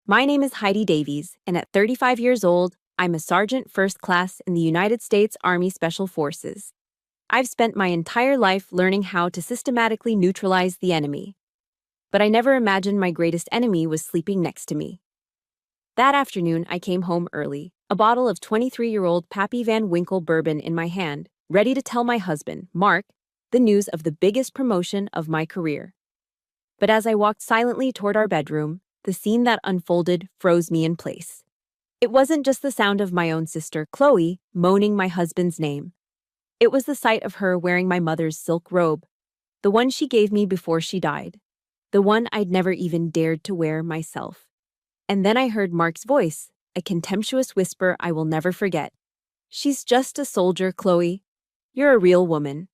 My name is Heidi Davies, and at 35 years old, I'm a Sergeant First Class in the United States Army Special Forces. I've spent my entire life learning how to systematically neutralize the enemy. But I never imagined my greatest enemy was sleeping next to me. That afternoon, I came home early, a bottle of 23-year-old Pappy Van Winkle bourbon in my hand, ready to tell my husband, Mark, the news of the biggest promotion of my career. But as I walked silently toward our bedroom, the scene that unfolded froze me in place. It wasn't just the sound of my own sister, Chloe, moaning my husband's name. It was the sight of her wearing my mother's silk robe, the one she gave me before she died, the one I'd never even dared to wear myself. And then I heard Mark's voice, a contemptuous whisper I will never forget. "She's just a soldier, Chloe. You're a real woman."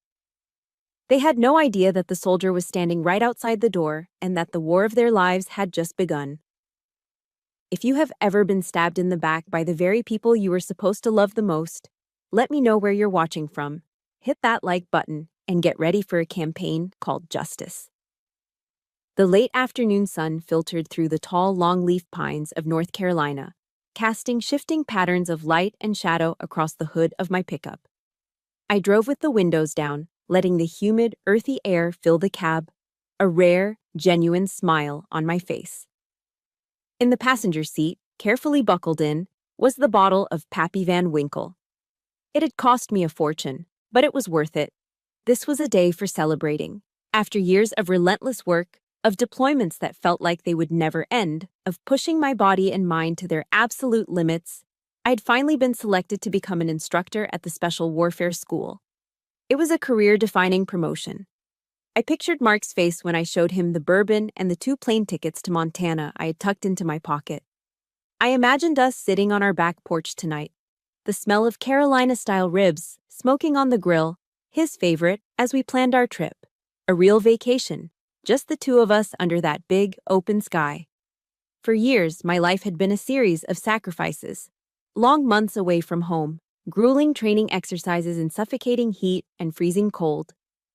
They had no idea that the soldier was standing right outside the door and that the war of their lives had just begun. If you have ever been stabbed in the back by the very people you were supposed to love the most, let me know where you're watching from. Hit that like button and get ready for a campaign called Justice. The late afternoon sun filtered through the tall longleaf pines of North Carolina, casting shifting patterns of light and shadow across the hood of my pickup. I drove with the windows down, letting the humid, earthy air fill the cab, a rare, genuine smile on my face. In the passenger seat, carefully buckled in, was the bottle of Pappy Van Winkle. It had cost me a fortune, but it was worth it. This was a day for celebrating. After years of relentless work, of deployments that felt like they would never end, of pushing my body and mind to their absolute limits, I had finally been selected to become an instructor at the Special Warfare School. It was a career-defining promotion. I pictured Mark's face when I showed him the bourbon and the 2 plane tickets to Montana I had tucked into my pocket. I imagined us sitting on our back porch tonight, the smell of Carolina-style ribs smoking on the grill, his favorite, as we planned our trip. A real vacation, just the 2 of us under that big, open sky. For years, my life had been a series of sacrifices. Long months away from home, grueling training exercises in suffocating heat and freezing cold,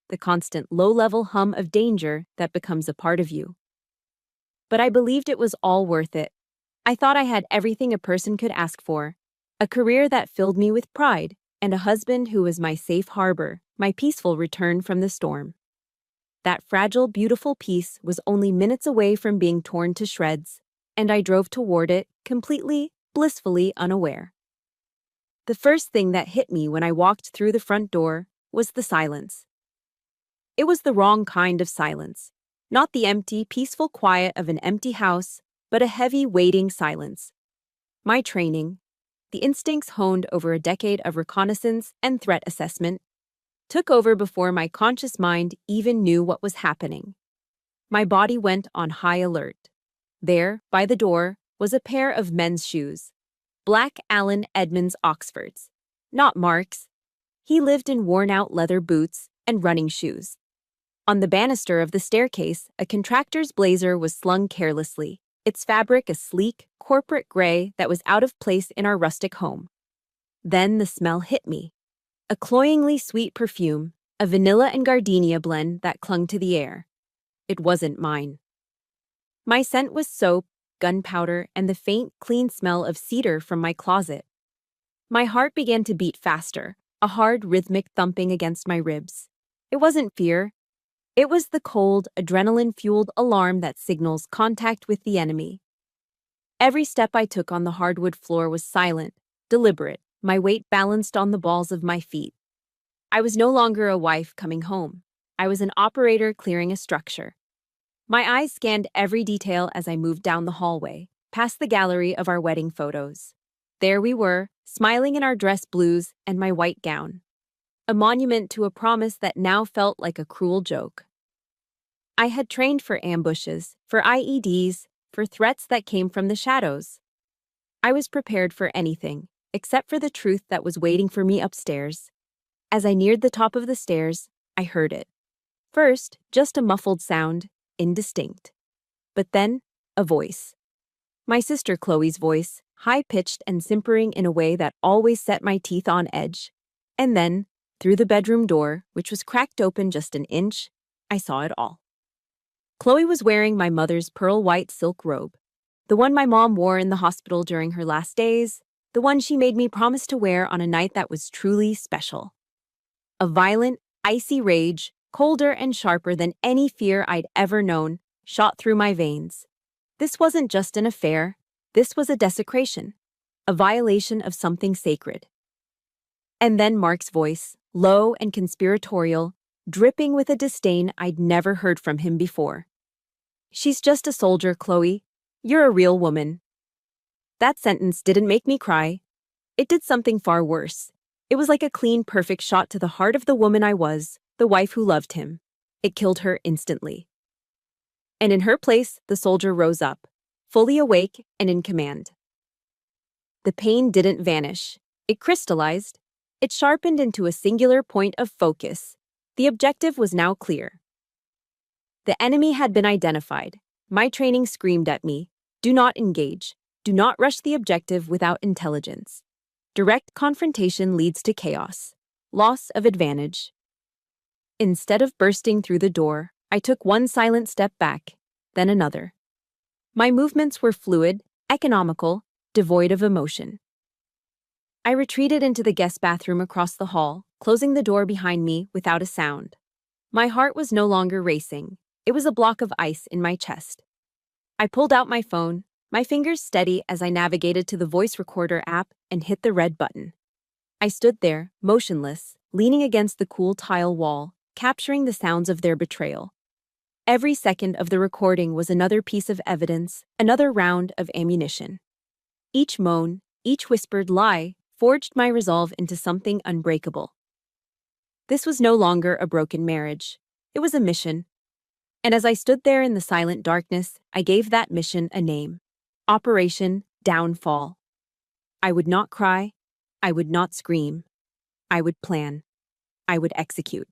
the constant low-level hum of danger that becomes a part of you. But I believed it was all worth it. I thought I had everything a person could ask for, a career that filled me with pride, and a husband who was my safe harbor, my peaceful return from the storm. That fragile, beautiful peace was only minutes away from being torn to shreds, and I drove toward it, completely, blissfully unaware. The first thing that hit me when I walked through the front door was the silence. It was the wrong kind of silence. Not the empty, peaceful quiet of an empty house, but a heavy, waiting silence. My training, the instincts honed over a decade of reconnaissance and threat assessment, took over before my conscious mind even knew what was happening. My body went on high alert. There, by the door, was a pair of men's shoes. Black Allen Edmonds Oxfords. Not Mark's. He lived in worn-out leather boots and running shoes. On the banister of the staircase, a contractor's blazer was slung carelessly, its fabric a sleek, corporate gray that was out of place in our rustic home. Then the smell hit me. A cloyingly sweet perfume, a vanilla and gardenia blend that clung to the air. It wasn't mine. My scent was soap, gunpowder, and the faint, clean smell of cedar from my closet. My heart began to beat faster, a hard, rhythmic thumping against my ribs. It wasn't fear. It was the cold, adrenaline-fueled alarm that signals contact with the enemy. Every step I took on the hardwood floor was silent, deliberate, my weight balanced on the balls of my feet. I was no longer a wife coming home. I was an operator clearing a structure. My eyes scanned every detail as I moved down the hallway, past the gallery of our wedding photos. There we were, smiling in our dress blues and my white gown. A monument to a promise that now felt like a cruel joke. I had trained for ambushes, for IEDs, for threats that came from the shadows. I was prepared for anything, except for the truth that was waiting for me upstairs. As I neared the top of the stairs, I heard it. First, just a muffled sound, indistinct. But then, a voice. My sister Chloe's voice, high-pitched and simpering in a way that always set my teeth on edge. And then, through the bedroom door, which was cracked open just an inch, I saw it all. Chloe was wearing my mother's pearl white silk robe. The one my mom wore in the hospital during her last days, the one she made me promise to wear on a night that was truly special. A violent, icy rage, colder and sharper than any fear I'd ever known, shot through my veins. This wasn't just an affair, this was a desecration, a violation of something sacred. And then Mark's voice, low and conspiratorial, dripping with a disdain I'd never heard from him before. "She's just a soldier, Chloe. You're a real woman." That sentence didn't make me cry. It did something far worse. It was like a clean, perfect shot to the heart of the woman I was, the wife who loved him. It killed her instantly. And in her place, the soldier rose up, fully awake and in command. The pain didn't vanish. It crystallized. It sharpened into a singular point of focus. The objective was now clear. The enemy had been identified. My training screamed at me, "Do not engage. Do not rush the objective without intelligence. Direct confrontation leads to chaos, loss of advantage." Instead of bursting through the door, I took one silent step back, then another. My movements were fluid, economical, devoid of emotion. I retreated into the guest bathroom across the hall, closing the door behind me without a sound. My heart was no longer racing. It was a block of ice in my chest. I pulled out my phone, my fingers steady as I navigated to the voice recorder app and hit the red button. I stood there, motionless, leaning against the cool tile wall, capturing the sounds of their betrayal. Every second of the recording was another piece of evidence, another round of ammunition. Each moan, each whispered lie, forged my resolve into something unbreakable. This was no longer a broken marriage. It was a mission. And as I stood there in the silent darkness, I gave that mission a name. Operation Downfall. I would not cry. I would not scream. I would plan. I would execute.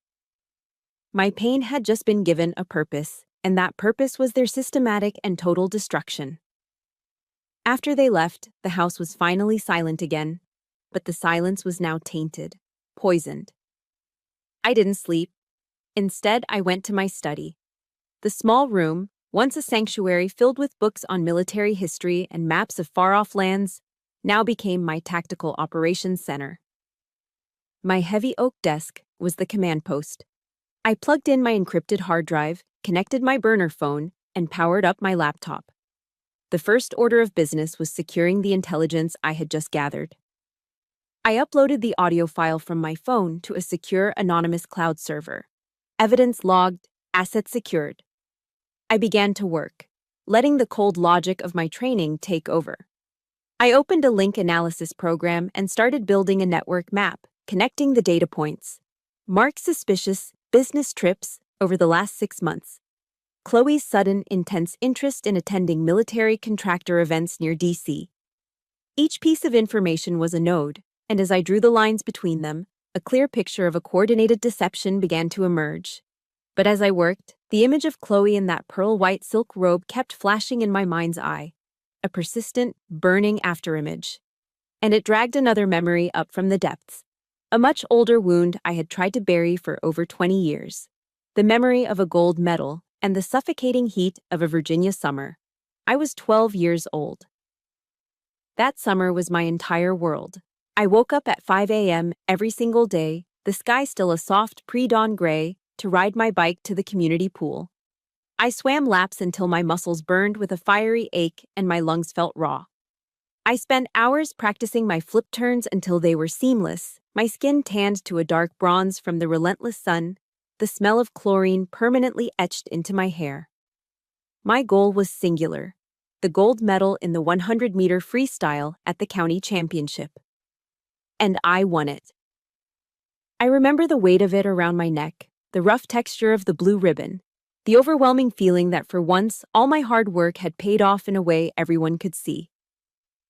My pain had just been given a purpose, and that purpose was their systematic and total destruction. After they left, the house was finally silent again, but the silence was now tainted, poisoned. I didn't sleep. Instead, I went to my study. The small room, once a sanctuary filled with books on military history and maps of far-off lands, now became my tactical operations center. My heavy oak desk was the command post. I plugged in my encrypted hard drive, connected my burner phone, and powered up my laptop. The first order of business was securing the intelligence I had just gathered. I uploaded the audio file from my phone to a secure anonymous cloud server. Evidence logged, assets secured. I began to work, letting the cold logic of my training take over. I opened a link analysis program and started building a network map, connecting the data points. Marked suspicious business trips over the last 6 months. Chloe's sudden, intense interest in attending military contractor events near DC. Each piece of information was a node, and as I drew the lines between them, a clear picture of a coordinated deception began to emerge. But as I worked, the image of Chloe in that pearl-white silk robe kept flashing in my mind's eye, a persistent, burning afterimage. And it dragged another memory up from the depths, a much older wound I had tried to bury for over 20 years, the memory of a gold medal and the suffocating heat of a Virginia summer. I was 12 years old. That summer was my entire world. I woke up at 5 a.m. every single day, the sky still a soft pre-dawn gray, to ride my bike to the community pool. I swam laps until my muscles burned with a fiery ache and my lungs felt raw. I spent hours practicing my flip turns until they were seamless, my skin tanned to a dark bronze from the relentless sun, the smell of chlorine permanently etched into my hair. My goal was singular, the gold medal in the 100-meter freestyle at the county championship. And I won it. I remember the weight of it around my neck, the rough texture of the blue ribbon, the overwhelming feeling that for once all my hard work had paid off in a way everyone could see.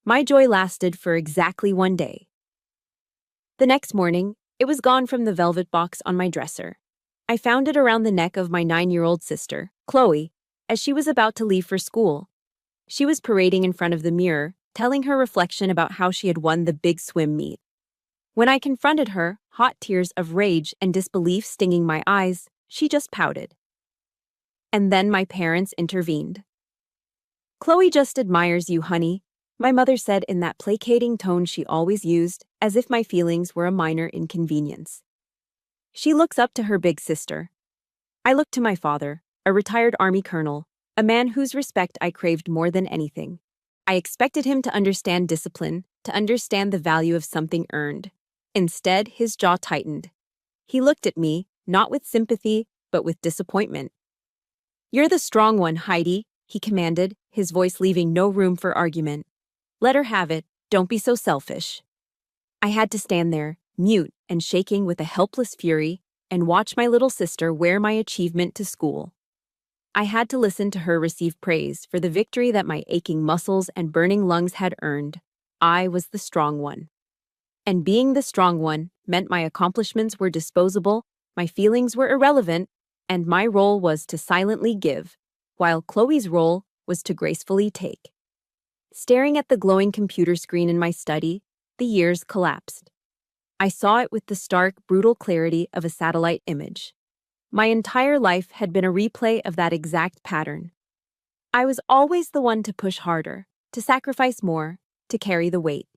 My joy lasted for exactly 1 day. The next morning, it was gone from the velvet box on my dresser. I found it around the neck of my 9-year-old sister, Chloe, as she was about to leave for school. She was parading in front of the mirror, telling her reflection about how she had won the big swim meet. When I confronted her, hot tears of rage and disbelief stinging my eyes, she just pouted. And then my parents intervened. Chloe just admires you, honey, my mother said in that placating tone she always used, as if my feelings were a minor inconvenience. She looks up to her big sister. I looked to my father, a retired Army colonel, a man whose respect I craved more than anything. I expected him to understand discipline, to understand the value of something earned. Instead, his jaw tightened. He looked at me, not with sympathy, but with disappointment. "You're the strong one, Heidi," he commanded, his voice leaving no room for argument. "Let her have it, don't be so selfish." I had to stand there, mute and shaking with a helpless fury, and watch my little sister wear my achievement to school. I had to listen to her receive praise for the victory that my aching muscles and burning lungs had earned. I was the strong one. And being the strong one meant my accomplishments were disposable, my feelings were irrelevant, and my role was to silently give, while Chloe's role was to gracefully take. Staring at the glowing computer screen in my study, the years collapsed. I saw it with the stark, brutal clarity of a satellite image. My entire life had been a replay of that exact pattern. I was always the one to push harder, to sacrifice more, to carry the weight.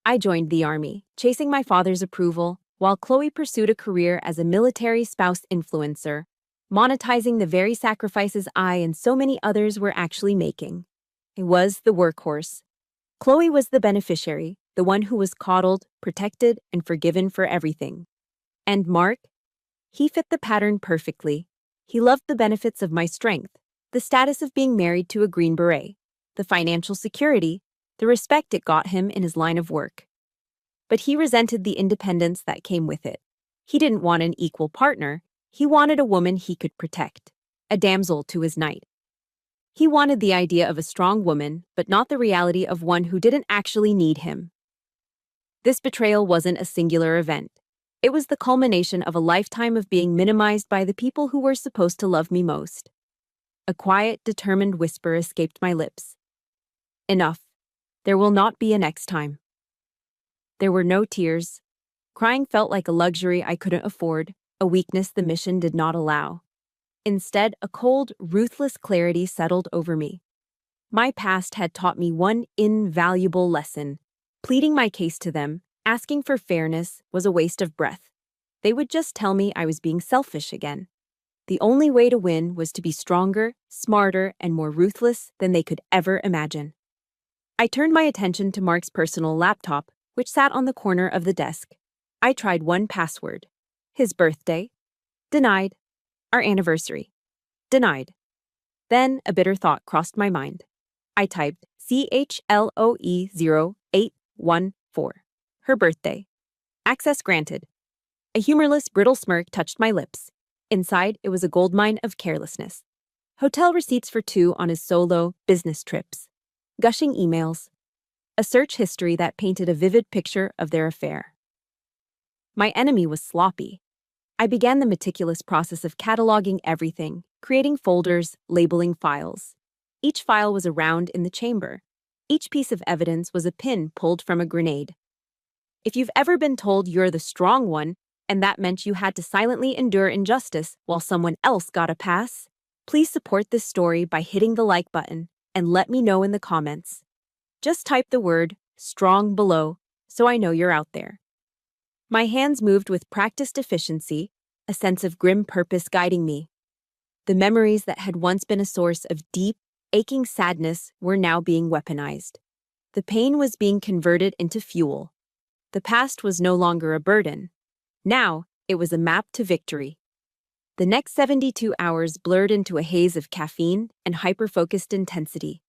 I joined the army, chasing my father's approval, while Chloe pursued a career as a military spouse influencer, monetizing the very sacrifices I and so many others were actually making. I was the workhorse. Chloe was the beneficiary, the one who was coddled, protected, and forgiven for everything. And Mark? He fit the pattern perfectly. He loved the benefits of my strength, the status of being married to a Green Beret, the financial security, the respect it got him in his line of work. But he resented the independence that came with it. He didn't want an equal partner. He wanted a woman he could protect, a damsel to his knight. He wanted the idea of a strong woman, but not the reality of one who didn't actually need him. This betrayal wasn't a singular event. It was the culmination of a lifetime of being minimized by the people who were supposed to love me most. A quiet, determined whisper escaped my lips. Enough. There will not be a next time. There were no tears. Crying felt like a luxury I couldn't afford, a weakness the mission did not allow. Instead, a cold, ruthless clarity settled over me. My past had taught me one invaluable lesson. Pleading my case to them, asking for fairness, was a waste of breath. They would just tell me I was being selfish again. The only way to win was to be stronger, smarter, and more ruthless than they could ever imagine. I turned my attention to Mark's personal laptop, which sat on the corner of the desk. I tried one password. His birthday. Denied. Our anniversary. Denied. Then a bitter thought crossed my mind. I typed CHLOE0814. Her birthday. Access granted. A humorless, brittle smirk touched my lips. Inside, it was a goldmine of carelessness. Hotel receipts for 2 on his solo business trips. Gushing emails. A search history that painted a vivid picture of their affair. My enemy was sloppy. I began the meticulous process of cataloging everything, creating folders, labeling files. Each file was a round in the chamber. Each piece of evidence was a pin pulled from a grenade. If you've ever been told you're the strong one, and that meant you had to silently endure injustice while someone else got a pass, please support this story by hitting the like button and let me know in the comments. Just type the word "strong" below so I know you're out there. My hands moved with practiced efficiency, a sense of grim purpose guiding me. The memories that had once been a source of deep, aching sadness were now being weaponized. The pain was being converted into fuel. The past was no longer a burden. Now, it was a map to victory. The next 72 hours blurred into a haze of caffeine and hyper-focused intensity.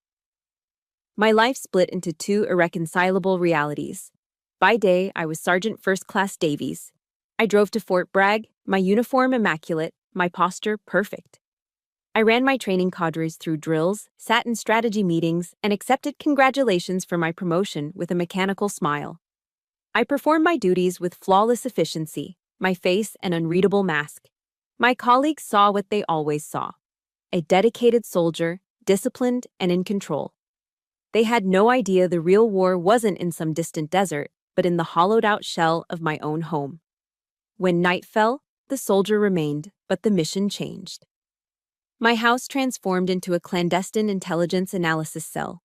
My life split into 2 irreconcilable realities. By day, I was Sergeant First Class Davies. I drove to Fort Bragg, my uniform immaculate, my posture perfect. I ran my training cadres through drills, sat in strategy meetings, and accepted congratulations for my promotion with a mechanical smile. I performed my duties with flawless efficiency, my face an unreadable mask. My colleagues saw what they always saw: a dedicated soldier, disciplined and in control. They had no idea the real war wasn't in some distant desert, but in the hollowed-out shell of my own home. When night fell, the soldier remained, but the mission changed. My house transformed into a clandestine intelligence analysis cell.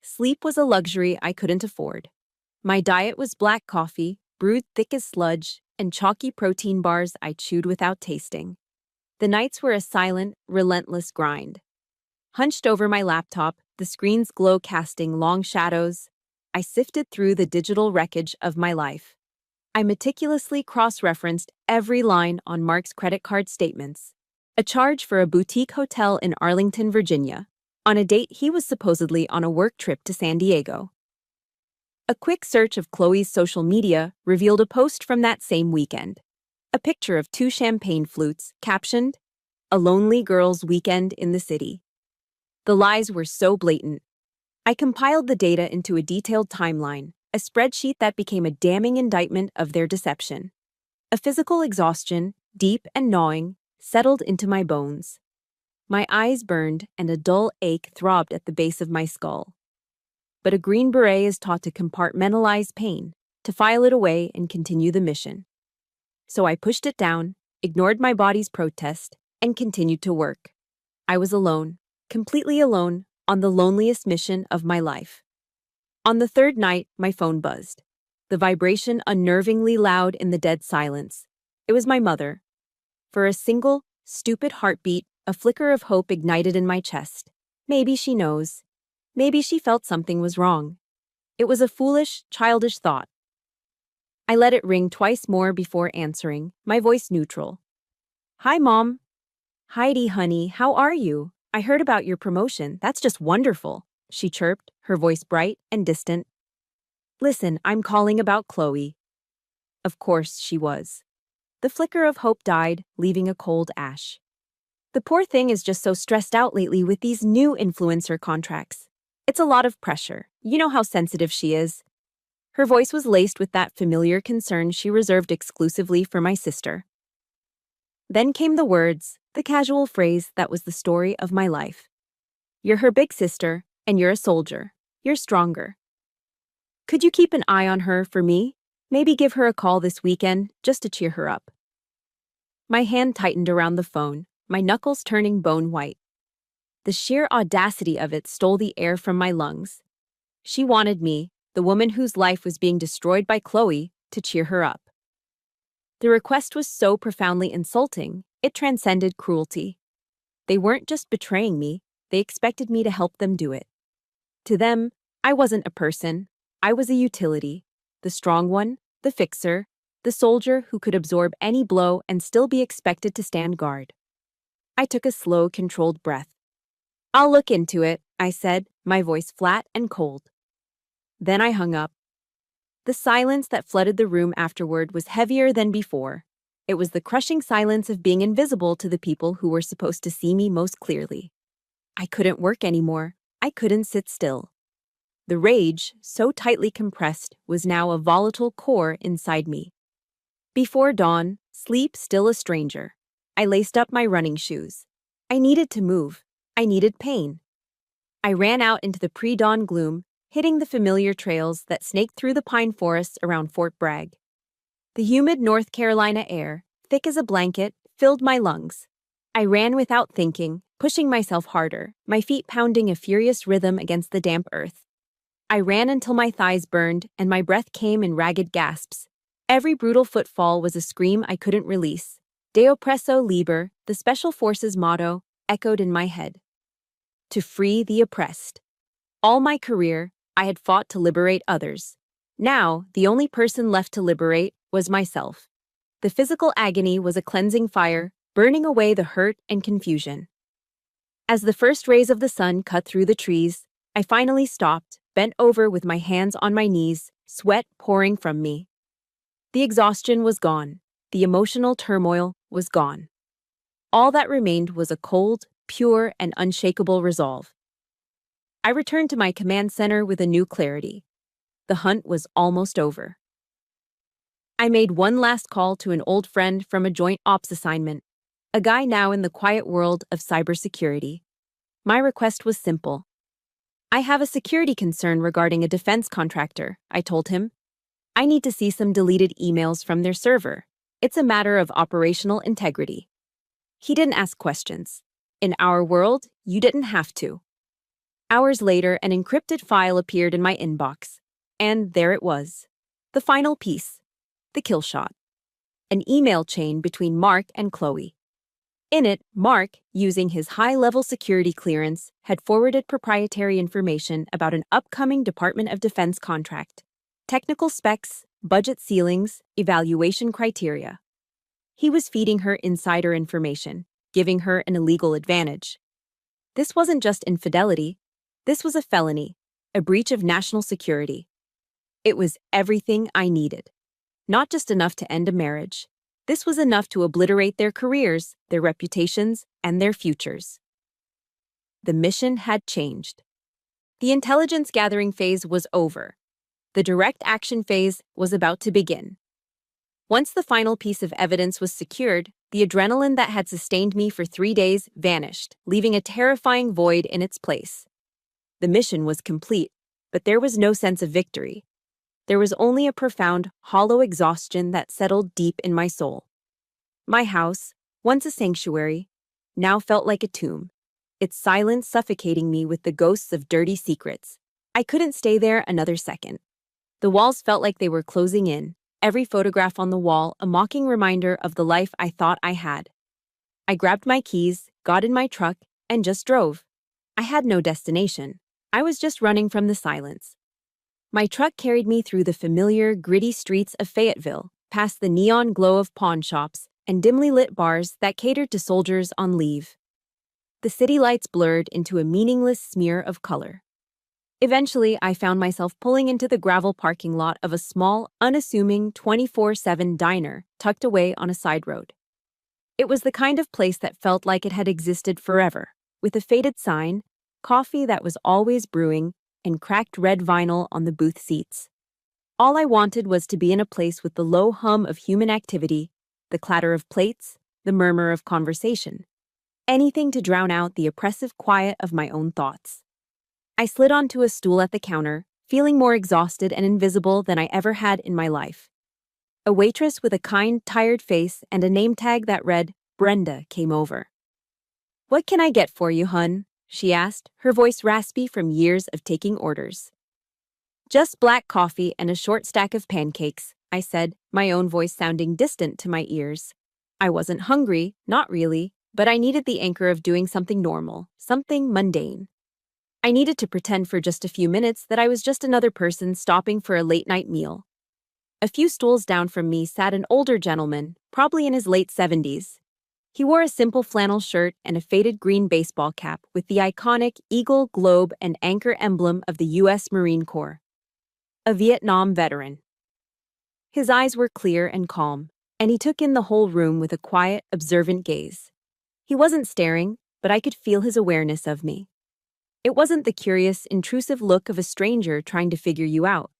Sleep was a luxury I couldn't afford. My diet was black coffee, brewed thick as sludge, and chalky protein bars I chewed without tasting. The nights were a silent, relentless grind. Hunched over my laptop, the screen's glow casting long shadows, I sifted through the digital wreckage of my life. I meticulously cross-referenced every line on Mark's credit card statements. A charge for a boutique hotel in Arlington, Virginia, on a date he was supposedly on a work trip to San Diego. A quick search of Chloe's social media revealed a post from that same weekend. A picture of 2 champagne flutes, captioned, "A lonely girl's weekend in the city." The lies were so blatant. I compiled the data into a detailed timeline, a spreadsheet that became a damning indictment of their deception. A physical exhaustion, deep and gnawing, settled into my bones. My eyes burned and a dull ache throbbed at the base of my skull. But a Green Beret is taught to compartmentalize pain, to file it away and continue the mission. So I pushed it down, ignored my body's protest, and continued to work. I was alone, completely alone, on the loneliest mission of my life. On the third night, my phone buzzed. The vibration unnervingly loud in the dead silence. It was my mother. For a single, stupid heartbeat, a flicker of hope ignited in my chest. Maybe she knows. Maybe she felt something was wrong. It was a foolish, childish thought. I let it ring twice more before answering, my voice neutral. "Hi, Mom." "Heidi, honey, how are you? I heard about your promotion. That's just wonderful," she chirped, her voice bright and distant. "Listen, I'm calling about Chloe." Of course she was. The flicker of hope died, leaving a cold ash. "The poor thing is just so stressed out lately with these new influencer contracts. It's a lot of pressure. You know how sensitive she is." Her voice was laced with that familiar concern she reserved exclusively for my sister. Then came the words, the casual phrase that was the story of my life. "You're her big sister, and you're a soldier. You're stronger. Could you keep an eye on her for me? Maybe give her a call this weekend, just to cheer her up." My hand tightened around the phone, my knuckles turning bone white. The sheer audacity of it stole the air from my lungs. She wanted me, the woman whose life was being destroyed by Chloe, to cheer her up. The request was so profoundly insulting, it transcended cruelty. They weren't just betraying me, they expected me to help them do it. To them, I wasn't a person, I was a utility, the strong one, the fixer, the soldier who could absorb any blow and still be expected to stand guard. I took a slow, controlled breath. "I'll look into it," I said, my voice flat and cold. Then I hung up. The silence that flooded the room afterward was heavier than before. It was the crushing silence of being invisible to the people who were supposed to see me most clearly. I couldn't work anymore. I couldn't sit still. The rage, so tightly compressed, was now a volatile core inside me. Before dawn, sleep still a stranger, I laced up my running shoes. I needed to move. I needed pain. I ran out into the pre-dawn gloom, hitting the familiar trails that snaked through the pine forests around Fort Bragg. The humid North Carolina air, thick as a blanket, filled my lungs. I ran without thinking, pushing myself harder, my feet pounding a furious rhythm against the damp earth. I ran until my thighs burned and my breath came in ragged gasps. Every brutal footfall was a scream I couldn't release. Deo presso liber, the Special Forces motto, echoed in my head. To free the oppressed. All my career, I had fought to liberate others. Now, the only person left to liberate was myself. The physical agony was a cleansing fire, burning away the hurt and confusion. As the first rays of the sun cut through the trees, I finally stopped, bent over with my hands on my knees, sweat pouring from me. The exhaustion was gone. The emotional turmoil was gone. All that remained was a cold, pure, and unshakable resolve. I returned to my command center with a new clarity. The hunt was almost over. I made one last call to an old friend from a joint ops assignment, a guy now in the quiet world of cybersecurity. My request was simple. "I have a security concern regarding a defense contractor," I told him. "I need to see some deleted emails from their server. It's a matter of operational integrity." He didn't ask questions. In our world, you didn't have to. Hours later, an encrypted file appeared in my inbox. And there it was. The final piece. The kill shot. An email chain between Mark and Chloe. In it, Mark, using his high-level security clearance, had forwarded proprietary information about an upcoming Department of Defense contract. Technical specs, budget ceilings, evaluation criteria. He was feeding her insider information, giving her an illegal advantage. This wasn't just infidelity. This was a felony, a breach of national security. It was everything I needed. Not just enough to end a marriage. This was enough to obliterate their careers, their reputations, and their futures. The mission had changed. The intelligence gathering phase was over. The direct action phase was about to begin. Once the final piece of evidence was secured, the adrenaline that had sustained me for 3 days vanished, leaving a terrifying void in its place. The mission was complete, but there was no sense of victory. There was only a profound, hollow exhaustion that settled deep in my soul. My house, once a sanctuary, now felt like a tomb, its silence suffocating me with the ghosts of dirty secrets. I couldn't stay there another second. The walls felt like they were closing in, every photograph on the wall a mocking reminder of the life I thought I had. I grabbed my keys, got in my truck, and just drove. I had no destination. I was just running from the silence. My truck carried me through the familiar, gritty streets of Fayetteville, past the neon glow of pawn shops and dimly lit bars that catered to soldiers on leave. The city lights blurred into a meaningless smear of color. Eventually, I found myself pulling into the gravel parking lot of a small, unassuming 24/7 diner tucked away on a side road. It was the kind of place that felt like it had existed forever, with a faded sign, coffee that was always brewing, and cracked red vinyl on the booth seats. All I wanted was to be in a place with the low hum of human activity, the clatter of plates, the murmur of conversation. Anything to drown out the oppressive quiet of my own thoughts. I slid onto a stool at the counter, feeling more exhausted and invisible than I ever had in my life. A waitress with a kind, tired face and a name tag that read, Brenda, came over. "What can I get for you, hun?" she asked, her voice raspy from years of taking orders. "Just black coffee and a short stack of pancakes," I said, my own voice sounding distant to my ears. I wasn't hungry, not really, but I needed the anchor of doing something normal, something mundane. I needed to pretend for just a few minutes that I was just another person stopping for a late-night meal. A few stools down from me sat an older gentleman, probably in his late 70s. He wore a simple flannel shirt and a faded green baseball cap with the iconic eagle, globe, and anchor emblem of the U.S. Marine Corps. A Vietnam veteran. His eyes were clear and calm, and he took in the whole room with a quiet, observant gaze. He wasn't staring, but I could feel his awareness of me. It wasn't the curious, intrusive look of a stranger trying to figure you out.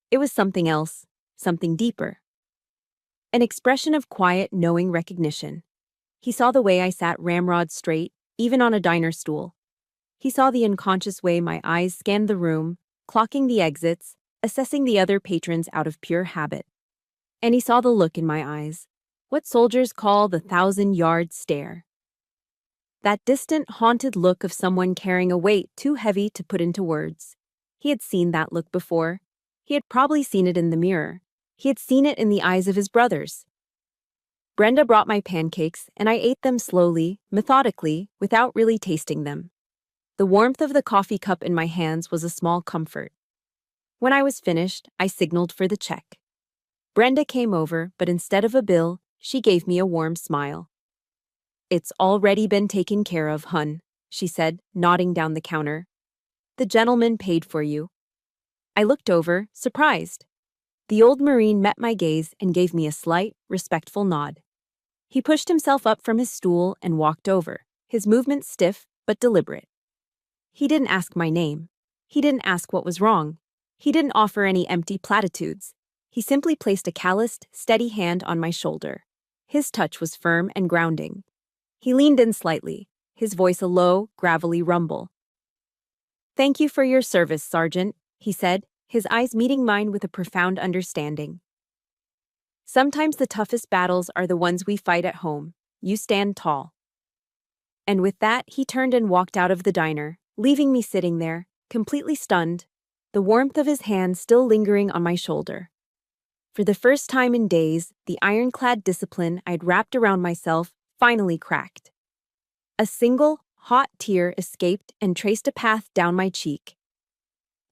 It was something else, something deeper. An expression of quiet, knowing recognition. He saw the way I sat ramrod straight, even on a diner stool. He saw the unconscious way my eyes scanned the room, clocking the exits, assessing the other patrons out of pure habit. And he saw the look in my eyes, what soldiers call the 1,000-yard stare. That distant, haunted look of someone carrying a weight too heavy to put into words. He had seen that look before. He had probably seen it in the mirror. He had seen it in the eyes of his brothers. Brenda brought my pancakes, and I ate them slowly, methodically, without really tasting them. The warmth of the coffee cup in my hands was a small comfort. When I was finished, I signaled for the check. Brenda came over, but instead of a bill, she gave me a warm smile. "It's already been taken care of, hun," she said, nodding down the counter. "The gentleman paid for you." I looked over, surprised. The old Marine met my gaze and gave me a slight, respectful nod. He pushed himself up from his stool and walked over, his movements stiff but deliberate. He didn't ask my name. He didn't ask what was wrong. He didn't offer any empty platitudes. He simply placed a calloused, steady hand on my shoulder. His touch was firm and grounding. He leaned in slightly, his voice a low, gravelly rumble. "Thank you for your service, Sergeant," he said, his eyes meeting mine with a profound understanding. "Sometimes the toughest battles are the ones we fight at home. You stand tall." And with that, he turned and walked out of the diner, leaving me sitting there, completely stunned, the warmth of his hand still lingering on my shoulder. For the first time in days, the ironclad discipline I'd wrapped around myself finally cracked. A single, hot tear escaped and traced a path down my cheek.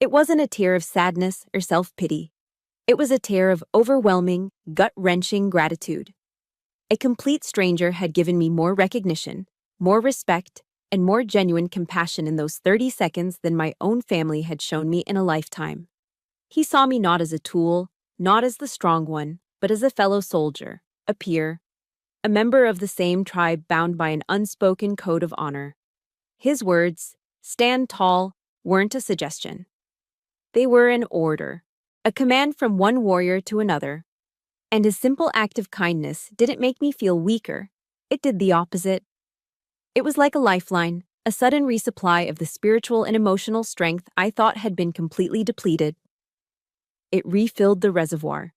It wasn't a tear of sadness or self-pity. It was a tear of overwhelming, gut-wrenching gratitude. A complete stranger had given me more recognition, more respect, and more genuine compassion in those 30 seconds than my own family had shown me in a lifetime. He saw me not as a tool, not as the strong one, but as a fellow soldier, a peer, a member of the same tribe bound by an unspoken code of honor. His words, "Stand tall," weren't a suggestion. They were an order, a command from one warrior to another. And his simple act of kindness didn't make me feel weaker. It did the opposite. It was like a lifeline, a sudden resupply of the spiritual and emotional strength I thought had been completely depleted. It refilled the reservoir.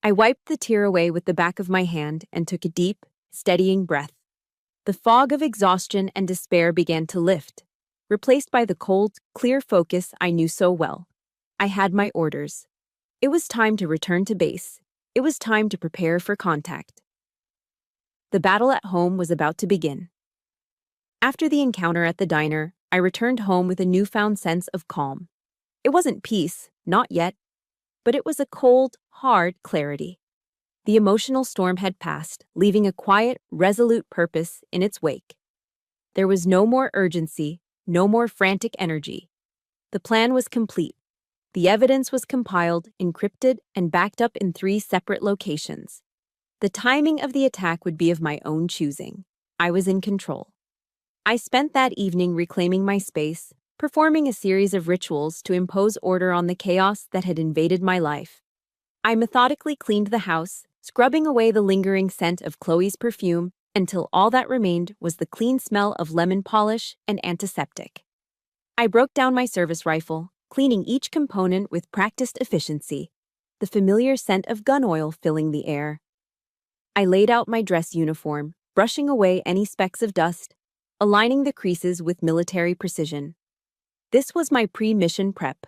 I wiped the tear away with the back of my hand and took a deep, steadying breath. The fog of exhaustion and despair began to lift, replaced by the cold, clear focus I knew so well. I had my orders. It was time to return to base. It was time to prepare for contact. The battle at home was about to begin. After the encounter at the diner, I returned home with a newfound sense of calm. It wasn't peace, not yet, but it was a cold, hard clarity. The emotional storm had passed, leaving a quiet, resolute purpose in its wake. There was no more urgency, no more frantic energy. The plan was complete. The evidence was compiled, encrypted, and backed up in 3 separate locations. The timing of the attack would be of my own choosing. I was in control. I spent that evening reclaiming my space, performing a series of rituals to impose order on the chaos that had invaded my life. I methodically cleaned the house, scrubbing away the lingering scent of Chloe's perfume until all that remained was the clean smell of lemon polish and antiseptic. I broke down my service rifle, cleaning each component with practiced efficiency, the familiar scent of gun oil filling the air. I laid out my dress uniform, brushing away any specks of dust, aligning the creases with military precision. This was my pre-mission prep.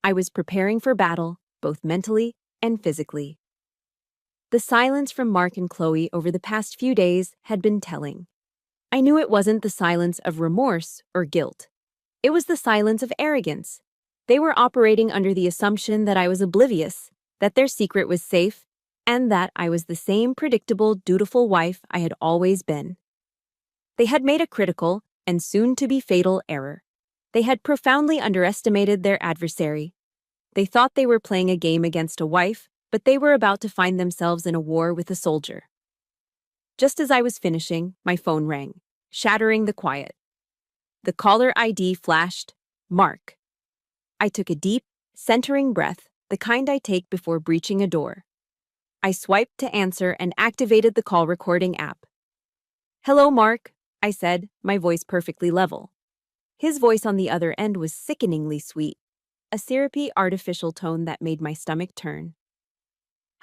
I was preparing for battle, both mentally and physically. The silence from Mark and Chloe over the past few days had been telling. I knew it wasn't the silence of remorse or guilt. It was the silence of arrogance. They were operating under the assumption that I was oblivious, that their secret was safe, and that I was the same predictable, dutiful wife I had always been. They had made a critical and soon-to-be fatal error. They had profoundly underestimated their adversary. They thought they were playing a game against a wife, but they were about to find themselves in a war with a soldier. Just as I was finishing, my phone rang, shattering the quiet. The caller ID flashed, Mark. I took a deep, centering breath, the kind I take before breaching a door. I swiped to answer and activated the call recording app. "Hello, Mark," I said, my voice perfectly level. His voice on the other end was sickeningly sweet, a syrupy, artificial tone that made my stomach turn.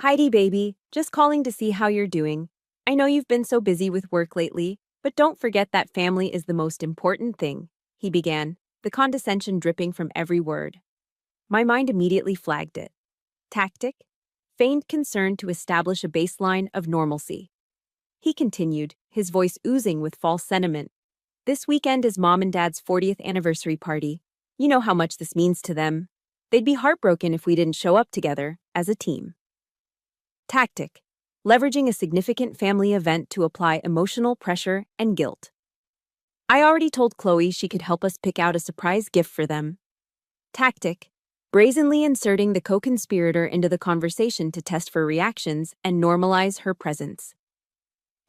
"Heidi, baby, just calling to see how you're doing. I know you've been so busy with work lately, but don't forget that family is the most important thing," he began, the condescension dripping from every word. My mind immediately flagged it. Tactic? Feigned concern to establish a baseline of normalcy. He continued, his voice oozing with false sentiment. "This weekend is Mom and Dad's 40th anniversary party. You know how much this means to them. They'd be heartbroken if we didn't show up together, as a team." Tactic. Leveraging a significant family event to apply emotional pressure and guilt. I already told Chloe she could help us pick out a surprise gift for them. Tactic. Brazenly inserting the co-conspirator into the conversation to test for reactions and normalize her presence.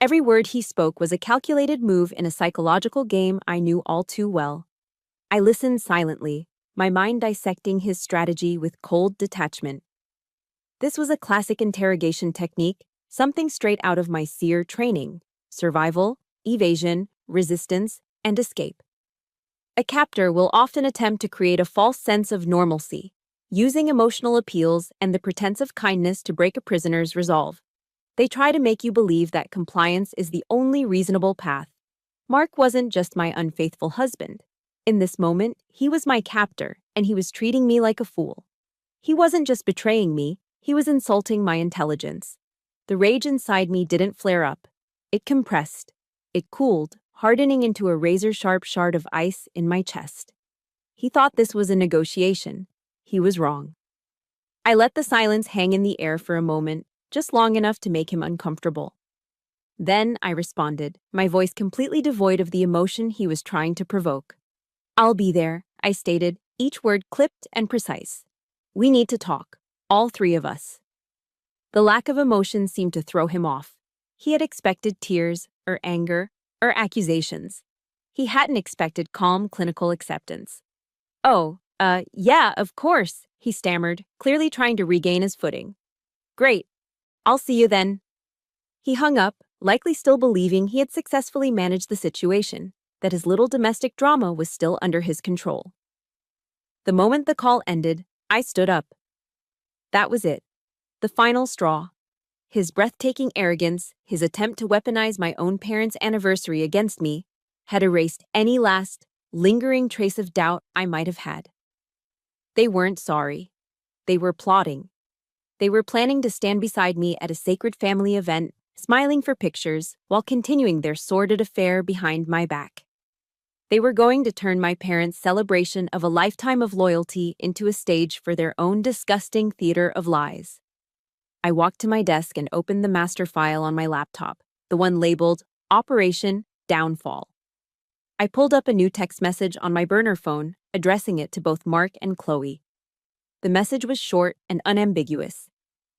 Every word he spoke was a calculated move in a psychological game I knew all too well. I listened silently, my mind dissecting his strategy with cold detachment. This was a classic interrogation technique, something straight out of my SEER training: survival, evasion, resistance, and escape. A captor will often attempt to create a false sense of normalcy, using emotional appeals and the pretense of kindness to break a prisoner's resolve. They try to make you believe that compliance is the only reasonable path, Mark wasn't just my unfaithful husband. In this moment, he was my captor, and he was treating me like a fool. He wasn't just betraying me, he was insulting my intelligence. The rage inside me didn't flare up. It compressed. It cooled, hardening into a razor-sharp shard of ice in my chest. He thought this was a negotiation. He was wrong. I let the silence hang in the air for a moment, just long enough to make him uncomfortable. Then I responded, my voice completely devoid of the emotion he was trying to provoke. "I'll be there," I stated, each word clipped and precise. "We need to talk, all three of us." The lack of emotion seemed to throw him off. He had expected tears, or anger, or accusations. He hadn't expected calm clinical acceptance. "Oh, yeah, of course," he stammered, clearly trying to regain his footing. "Great. I'll see you then." He hung up, likely still believing he had successfully managed the situation, that his little domestic drama was still under his control. The moment the call ended, I stood up. That was it. The final straw. His breathtaking arrogance, his attempt to weaponize my own parents' anniversary against me, had erased any last, lingering trace of doubt I might have had. They weren't sorry. They were plotting. They were planning to stand beside me at a sacred family event, smiling for pictures, while continuing their sordid affair behind my back. They were going to turn my parents' celebration of a lifetime of loyalty into a stage for their own disgusting theater of lies. I walked to my desk and opened the master file on my laptop, the one labeled Operation Downfall. I pulled up a new text message on my burner phone, addressing it to both Mark and Chloe. The message was short and unambiguous.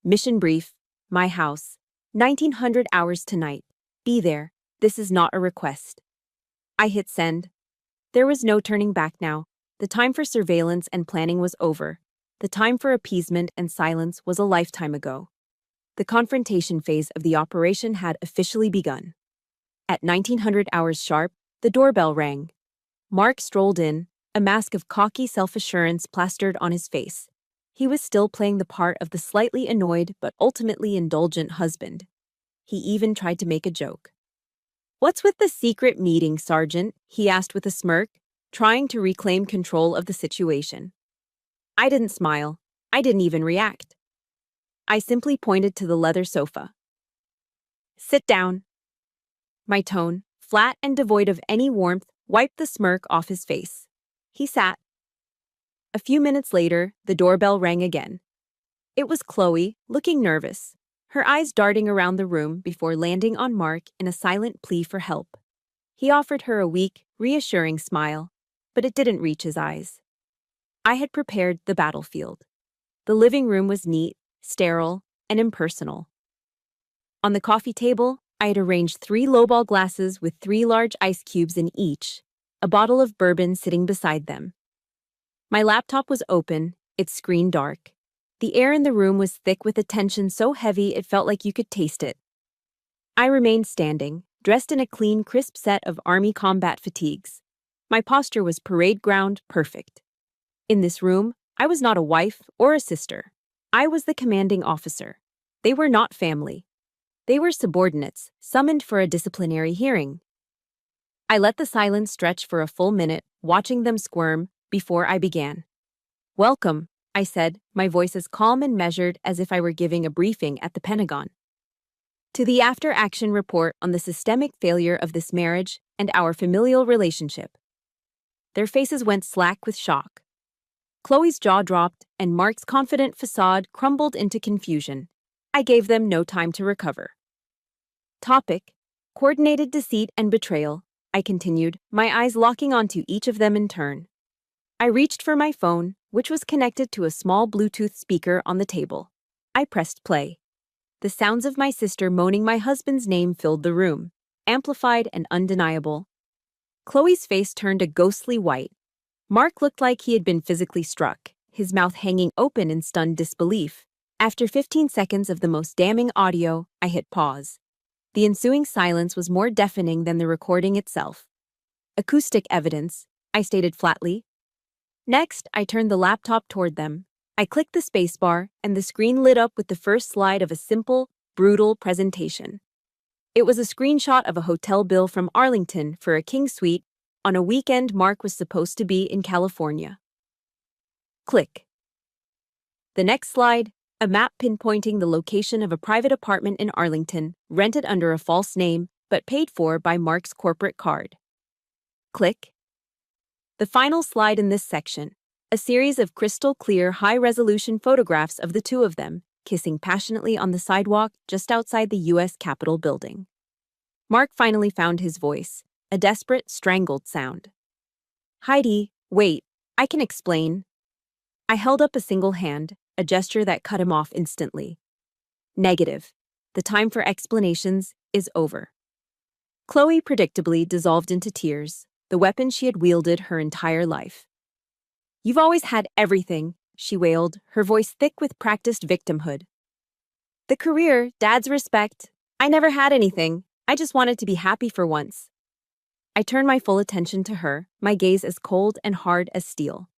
Mission brief, my house, 1900 hours tonight. Be there. This is not a request. I hit send. There was no turning back now. The time for surveillance and planning was over. The time for appeasement and silence was a lifetime ago. The confrontation phase of the operation had officially begun. At 1900 hours sharp, the doorbell rang. Mark strolled in, a mask of cocky self-assurance plastered on his face. He was still playing the part of the slightly annoyed but ultimately indulgent husband. He even tried to make a joke. "What's with the secret meeting, Sergeant?" he asked with a smirk, trying to reclaim control of the situation. I didn't smile. I didn't even react. I simply pointed to the leather sofa. "Sit down." My tone, flat and devoid of any warmth, wiped the smirk off his face. He sat. A few minutes later, the doorbell rang again. It was Chloe, looking nervous, her eyes darting around the room before landing on Mark in a silent plea for help. He offered her a weak, reassuring smile, but it didn't reach his eyes. I had prepared the battlefield. The living room was neat, sterile, and impersonal. On the coffee table, I had arranged 3 lowball glasses with 3 large ice cubes in each, a bottle of bourbon sitting beside them. My laptop was open, its screen dark. The air in the room was thick with a tension so heavy it felt like you could taste it. I remained standing, dressed in a clean, crisp set of Army combat fatigues. My posture was parade ground perfect. In this room, I was not a wife or a sister. I was the commanding officer. They were not family. They were subordinates, summoned for a disciplinary hearing. I let the silence stretch for a full minute, watching them squirm, before I began. "Welcome," I said, my voice as calm and measured as if I were giving a briefing at the Pentagon, "to the after-action report on the systemic failure of this marriage and our familial relationship." Their faces went slack with shock. Chloe's jaw dropped, and Mark's confident facade crumbled into confusion. I gave them no time to recover. Topic: coordinated deceit and betrayal, I continued, my eyes locking onto each of them in turn. I reached for my phone, which was connected to a small Bluetooth speaker on the table. I pressed play. The sounds of my sister moaning my husband's name filled the room, amplified and undeniable. Chloe's face turned a ghostly white. Mark looked like he had been physically struck, his mouth hanging open in stunned disbelief. After 15 seconds of the most damning audio, I hit pause. The ensuing silence was more deafening than the recording itself. "Acoustic evidence," I stated flatly. Next, I turned the laptop toward them. I clicked the spacebar, and the screen lit up with the first slide of a simple, brutal presentation. It was a screenshot of a hotel bill from Arlington for a king suite on a weekend Mark was supposed to be in California. Click. The next slide, a map pinpointing the location of a private apartment in Arlington, rented under a false name but paid for by Mark's corporate card. Click. The final slide in this section, a series of crystal clear, high-resolution photographs of the two of them, kissing passionately on the sidewalk just outside the U.S. Capitol building. Mark finally found his voice, a desperate, strangled sound. "Heidi, wait, I can explain." I held up a single hand, a gesture that cut him off instantly. "Negative. The time for explanations is over." Chloe predictably dissolved into tears, the weapon she had wielded her entire life. "You've always had everything," she wailed, her voice thick with practiced victimhood. "The career, Dad's respect. I never had anything. I just wanted to be happy for once." I turned my full attention to her, my gaze as cold and hard as steel.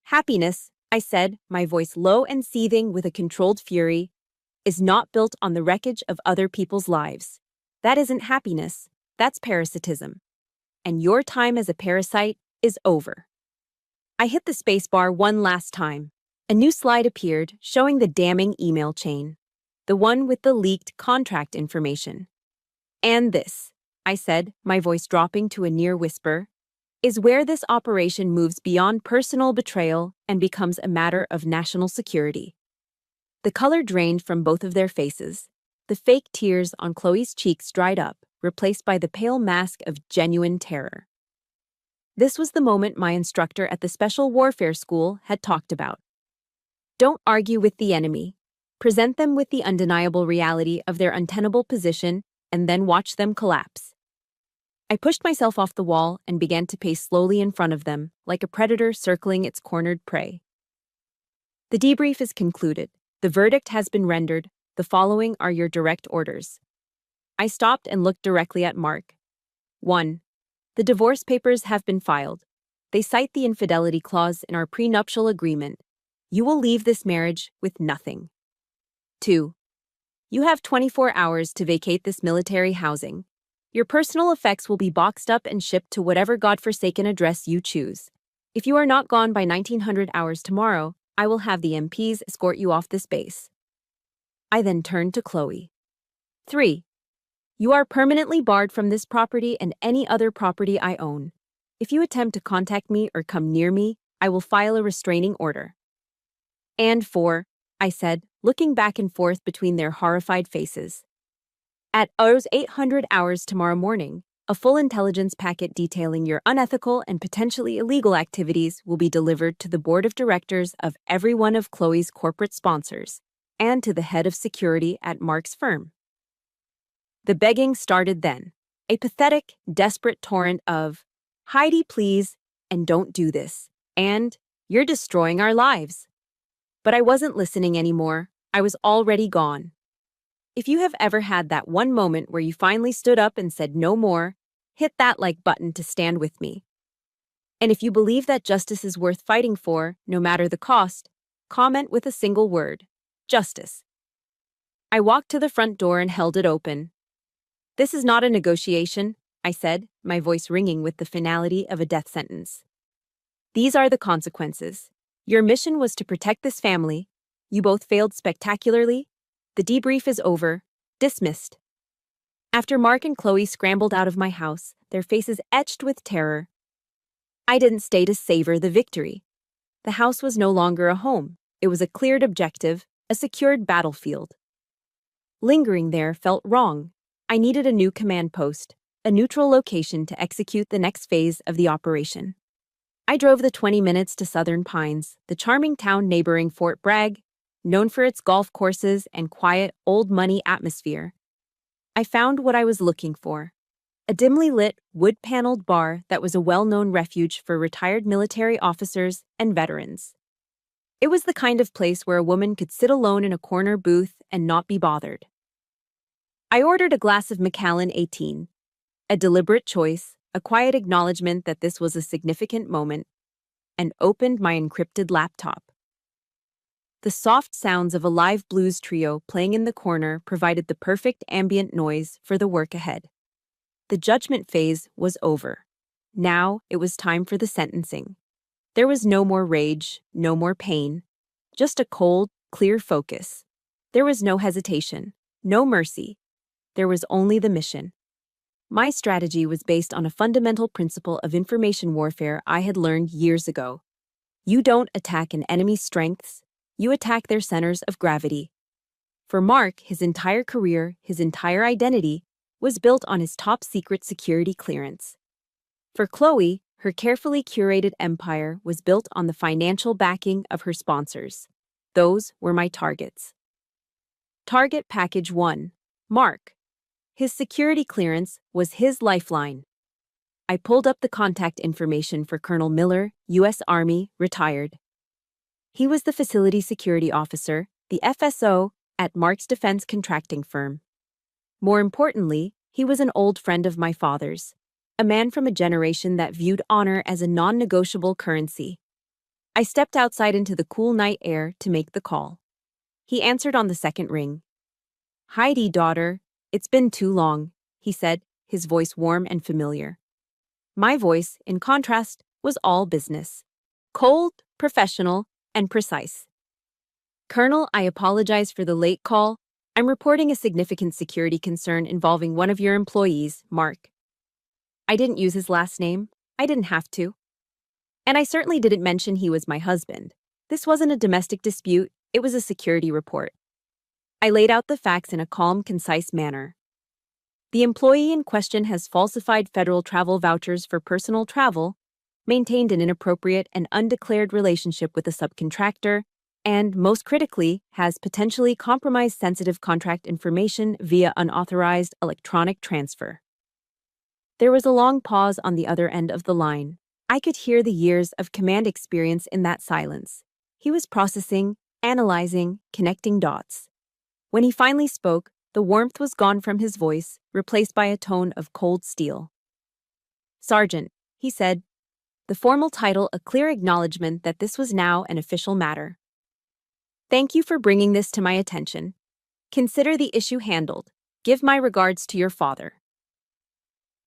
"Happiness," I said, my voice low and seething with a controlled fury, "is not built on the wreckage of other people's lives. That isn't happiness, that's parasitism. And your time as a parasite is over." I hit the spacebar one last time. A new slide appeared, showing the damning email chain. The one with the leaked contract information. "And this," I said, my voice dropping to a near whisper, "is where this operation moves beyond personal betrayal and becomes a matter of national security." The color drained from both of their faces. The fake tears on Chloe's cheeks dried up, replaced by the pale mask of genuine terror. This was the moment my instructor at the Special Warfare School had talked about. Don't argue with the enemy. Present them with the undeniable reality of their untenable position and then watch them collapse. I pushed myself off the wall and began to pace slowly in front of them, like a predator circling its cornered prey. "The debrief is concluded. The verdict has been rendered. The following are your direct orders." I stopped and looked directly at Mark. 1. The divorce papers have been filed. They cite the infidelity clause in our prenuptial agreement. You will leave this marriage with nothing. 2. You have 24 hours to vacate this military housing. Your personal effects will be boxed up and shipped to whatever godforsaken address you choose. If you are not gone by 1900 hours tomorrow, I will have the MPs escort you off this base. I then turned to Chloe. 3. You are permanently barred from this property and any other property I own. If you attempt to contact me or come near me, I will file a restraining order. And 4, I said, looking back and forth between their horrified faces. At 800 hours tomorrow morning, a full intelligence packet detailing your unethical and potentially illegal activities will be delivered to the board of directors of every one of Chloe's corporate sponsors and to the head of security at Mark's firm. The begging started then, a pathetic, desperate torrent of, "Heidi, please, and don't do this," and "You're destroying our lives." But I wasn't listening anymore. I was already gone. If you have ever had that one moment where you finally stood up and said no more, hit that like button to stand with me. And if you believe that justice is worth fighting for, no matter the cost, comment with a single word: justice. I walked to the front door and held it open. "This is not a negotiation," I said, my voice ringing with the finality of a death sentence. "These are the consequences. Your mission was to protect this family. You both failed spectacularly. The debrief is over. Dismissed." After Mark and Chloe scrambled out of my house, their faces etched with terror, I didn't stay to savor the victory. The house was no longer a home. It was a cleared objective, a secured battlefield. Lingering there felt wrong. I needed a new command post, a neutral location to execute the next phase of the operation. I drove the 20 minutes to Southern Pines, the charming town neighboring Fort Bragg, known for its golf courses and quiet, old-money atmosphere. I found what I was looking for: a dimly lit, wood-paneled bar that was a well-known refuge for retired military officers and veterans. It was the kind of place where a woman could sit alone in a corner booth and not be bothered. I ordered a glass of Macallan 18, a deliberate choice, a quiet acknowledgement that this was a significant moment, and opened my encrypted laptop. The soft sounds of a live blues trio playing in the corner provided the perfect ambient noise for the work ahead. The judgment phase was over. Now it was time for the sentencing. There was no more rage, no more pain, just a cold, clear focus. There was no hesitation, no mercy. There was only the mission. My strategy was based on a fundamental principle of information warfare I had learned years ago. You don't attack an enemy's strengths, you attack their centers of gravity. For Mark, his entire career, his entire identity, was built on his top-secret security clearance. For Chloe, her carefully curated empire was built on the financial backing of her sponsors. Those were my targets. Target Package 1. Mark. His security clearance was his lifeline. I pulled up the contact information for Colonel Miller, U.S. Army, retired. He was the facility security officer, the FSO, at Mark's defense contracting firm. More importantly, he was an old friend of my father's, a man from a generation that viewed honor as a non-negotiable currency. I stepped outside into the cool night air to make the call. He answered on the second ring. "Heidi, daughter, it's been too long," he said, his voice warm and familiar. My voice, in contrast, was all business. Cold, professional, and precise. "Colonel, I apologize for the late call. I'm reporting a significant security concern involving one of your employees, Mark." I didn't use his last name. I didn't have to. And I certainly didn't mention he was my husband. This wasn't a domestic dispute, it was a security report. I laid out the facts in a calm, concise manner. The employee in question has falsified federal travel vouchers for personal travel, maintained an inappropriate and undeclared relationship with a subcontractor, and, most critically, has potentially compromised sensitive contract information via unauthorized electronic transfer. There was a long pause on the other end of the line. I could hear the years of command experience in that silence. He was processing, analyzing, connecting dots. When he finally spoke, the warmth was gone from his voice, replaced by a tone of cold steel. "Sergeant," he said, the formal title a clear acknowledgement that this was now an official matter. "Thank you for bringing this to my attention. Consider the issue handled. Give my regards to your father."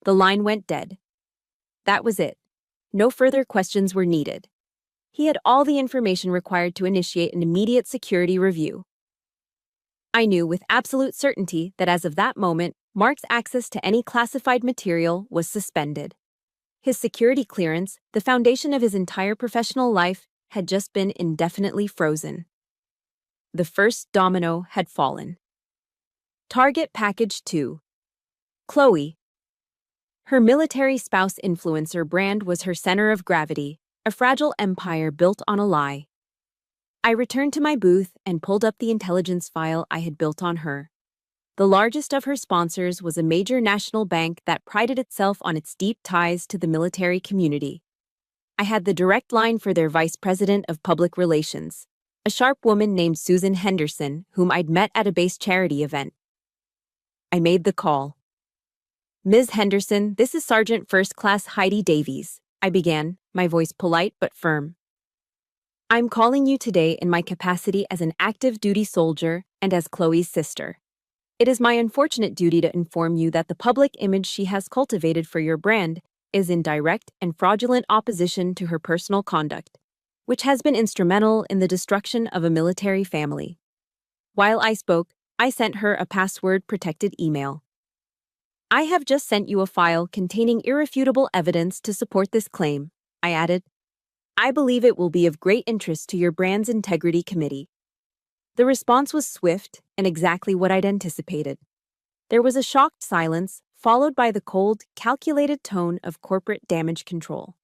The line went dead. That was it. No further questions were needed. He had all the information required to initiate an immediate security review. I knew with absolute certainty that as of that moment, Mark's access to any classified material was suspended. His security clearance, the foundation of his entire professional life, had just been indefinitely frozen. The first domino had fallen. Target Package 2. Chloe. Her military spouse influencer brand was her center of gravity, a fragile empire built on a lie. I returned to my booth and pulled up the intelligence file I had built on her. The largest of her sponsors was a major national bank that prided itself on its deep ties to the military community. I had the direct line for their vice president of public relations, a sharp woman named Susan Henderson, whom I'd met at a base charity event. I made the call. "Ms. Henderson, this is Sergeant First Class Heidi Davies," I began, my voice polite but firm. "I'm calling you today in my capacity as an active duty soldier and as Chloe's sister. It is my unfortunate duty to inform you that the public image she has cultivated for your brand is in direct and fraudulent opposition to her personal conduct, which has been instrumental in the destruction of a military family." While I spoke, I sent her a password-protected email. "I have just sent you a file containing irrefutable evidence to support this claim," I added. "I believe it will be of great interest to your brand's integrity committee." The response was swift and exactly what I'd anticipated. There was a shocked silence, followed by the cold, calculated tone of corporate damage control.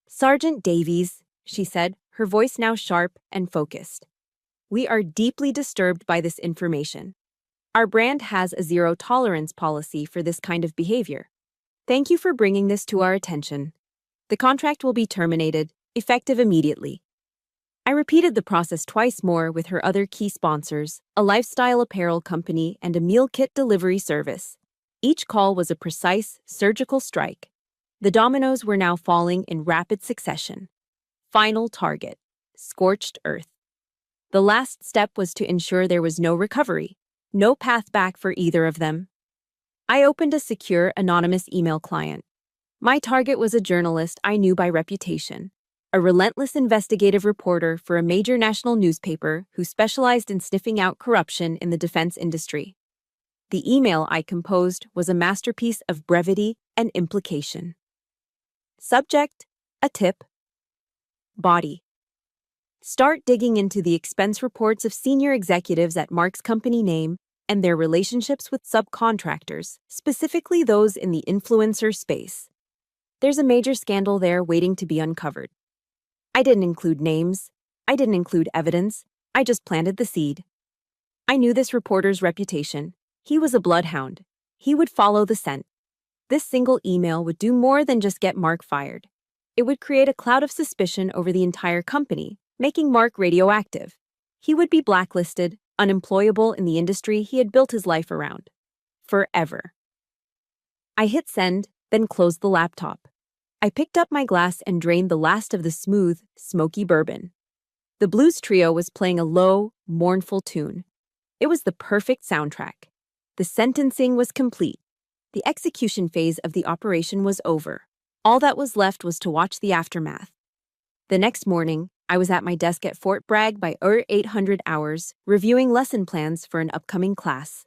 "Sergeant Davies," she said, her voice now sharp and focused. "We are deeply disturbed by this information. Our brand has a zero-tolerance policy for this kind of behavior. Thank you for bringing this to our attention. The contract will be terminated, effective immediately." I repeated the process twice more with her other key sponsors, a lifestyle apparel company and a meal kit delivery service. Each call was a precise, surgical strike. The dominoes were now falling in rapid succession. Final target: scorched earth. The last step was to ensure there was no recovery, no path back for either of them. I opened a secure, anonymous email client. My target was a journalist I knew by reputation, a relentless investigative reporter for a major national newspaper who specialized in sniffing out corruption in the defense industry. The email I composed was a masterpiece of brevity and implication. Subject: a tip. Body: start digging into the expense reports of senior executives at Mark's company name and their relationships with subcontractors, specifically those in the influencer space. There's a major scandal there waiting to be uncovered. I didn't include names. I didn't include evidence. I just planted the seed. I knew this reporter's reputation. He was a bloodhound. He would follow the scent. This single email would do more than just get Mark fired. It would create a cloud of suspicion over the entire company, making Mark radioactive. He would be blacklisted, unemployable in the industry he had built his life around. Forever. I hit send, then closed the laptop. I picked up my glass and drained the last of the smooth, smoky bourbon. The blues trio was playing a low, mournful tune. It was the perfect soundtrack. The sentencing was complete. The execution phase of the operation was over. All that was left was to watch the aftermath. The next morning, I was at my desk at Fort Bragg by 800 hours, reviewing lesson plans for an upcoming class.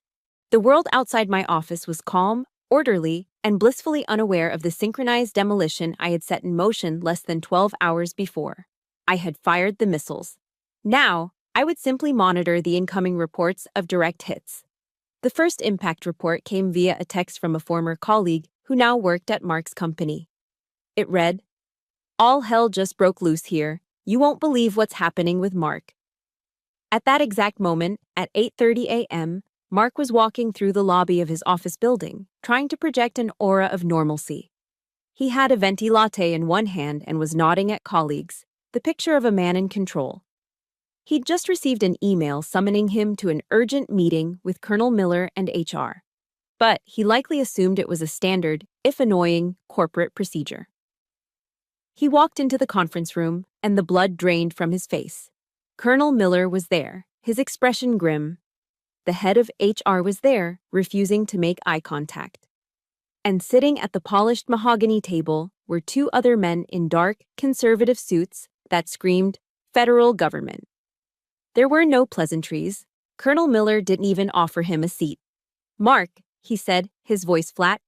The world outside my office was calm, orderly, and blissfully unaware of the synchronized demolition I had set in motion less than 12 hours before. I had fired the missiles. Now, I would simply monitor the incoming reports of direct hits. The first impact report came via a text from a former colleague who now worked at Mark's company. It read, "All hell just broke loose here. You won't believe what's happening with Mark." At that exact moment, at 8:30 a.m., Mark was walking through the lobby of his office building, trying to project an aura of normalcy. He had a venti latte in one hand and was nodding at colleagues, the picture of a man in control. He'd just received an email summoning him to an urgent meeting with Colonel Miller and HR. But he likely assumed it was a standard, if annoying, corporate procedure. He walked into the conference room, and the blood drained from his face. Colonel Miller was there, his expression grim. The head of HR was there, refusing to make eye contact. And sitting at the polished mahogany table were two other men in dark, conservative suits that screamed, "Federal Government." There were no pleasantries. Colonel Miller didn't even offer him a seat. "Mark," he said, his voice flat,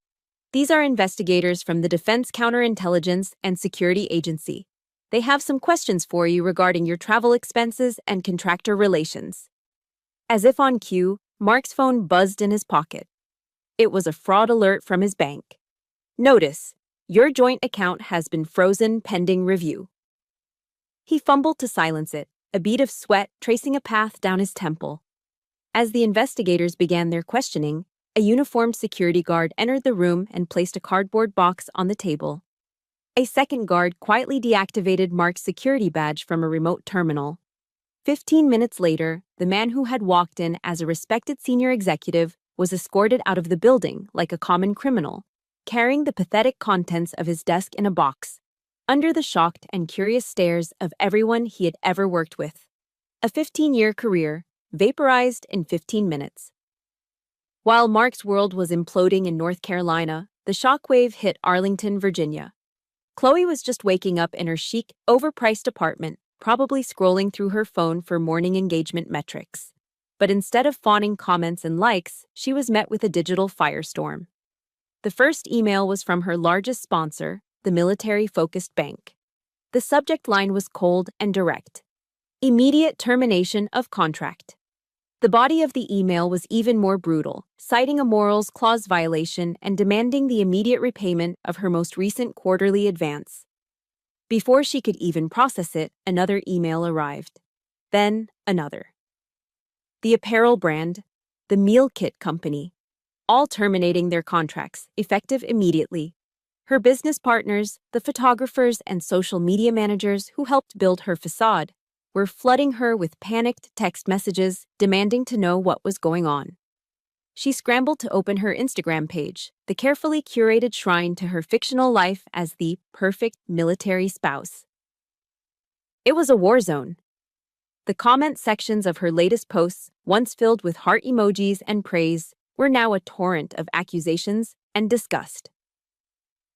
"these are investigators from the Defense Counterintelligence and Security Agency. They have some questions for you regarding your travel expenses and contractor relations." As if on cue, Mark's phone buzzed in his pocket. It was a fraud alert from his bank. "Notice, your joint account has been frozen pending review." He fumbled to silence it, a bead of sweat tracing a path down his temple. As the investigators began their questioning, a uniformed security guard entered the room and placed a cardboard box on the table. A second guard quietly deactivated Mark's security badge from a remote terminal. 15 minutes later, the man who had walked in as a respected senior executive was escorted out of the building like a common criminal, carrying the pathetic contents of his desk in a box, under the shocked and curious stares of everyone he had ever worked with. A 15-year career, vaporized in 15 minutes. While Mark's world was imploding in North Carolina, the shockwave hit Arlington, Virginia. Chloe was just waking up in her chic, overpriced apartment, probably scrolling through her phone for morning engagement metrics. But instead of fawning comments and likes, she was met with a digital firestorm. The first email was from her largest sponsor, the military-focused bank. The subject line was cold and direct. Immediate termination of contract. The body of the email was even more brutal, citing a morals clause violation and demanding the immediate repayment of her most recent quarterly advance. Before she could even process it, another email arrived. Then another. The apparel brand, the Meal Kit Company, all terminating their contracts, effective immediately. Her business partners, the photographers and social media managers who helped build her facade, were flooding her with panicked text messages demanding to know what was going on. She scrambled to open her Instagram page, the carefully curated shrine to her fictional life as the perfect military spouse. It was a war zone. The comment sections of her latest posts, once filled with heart emojis and praise, were now a torrent of accusations and disgust.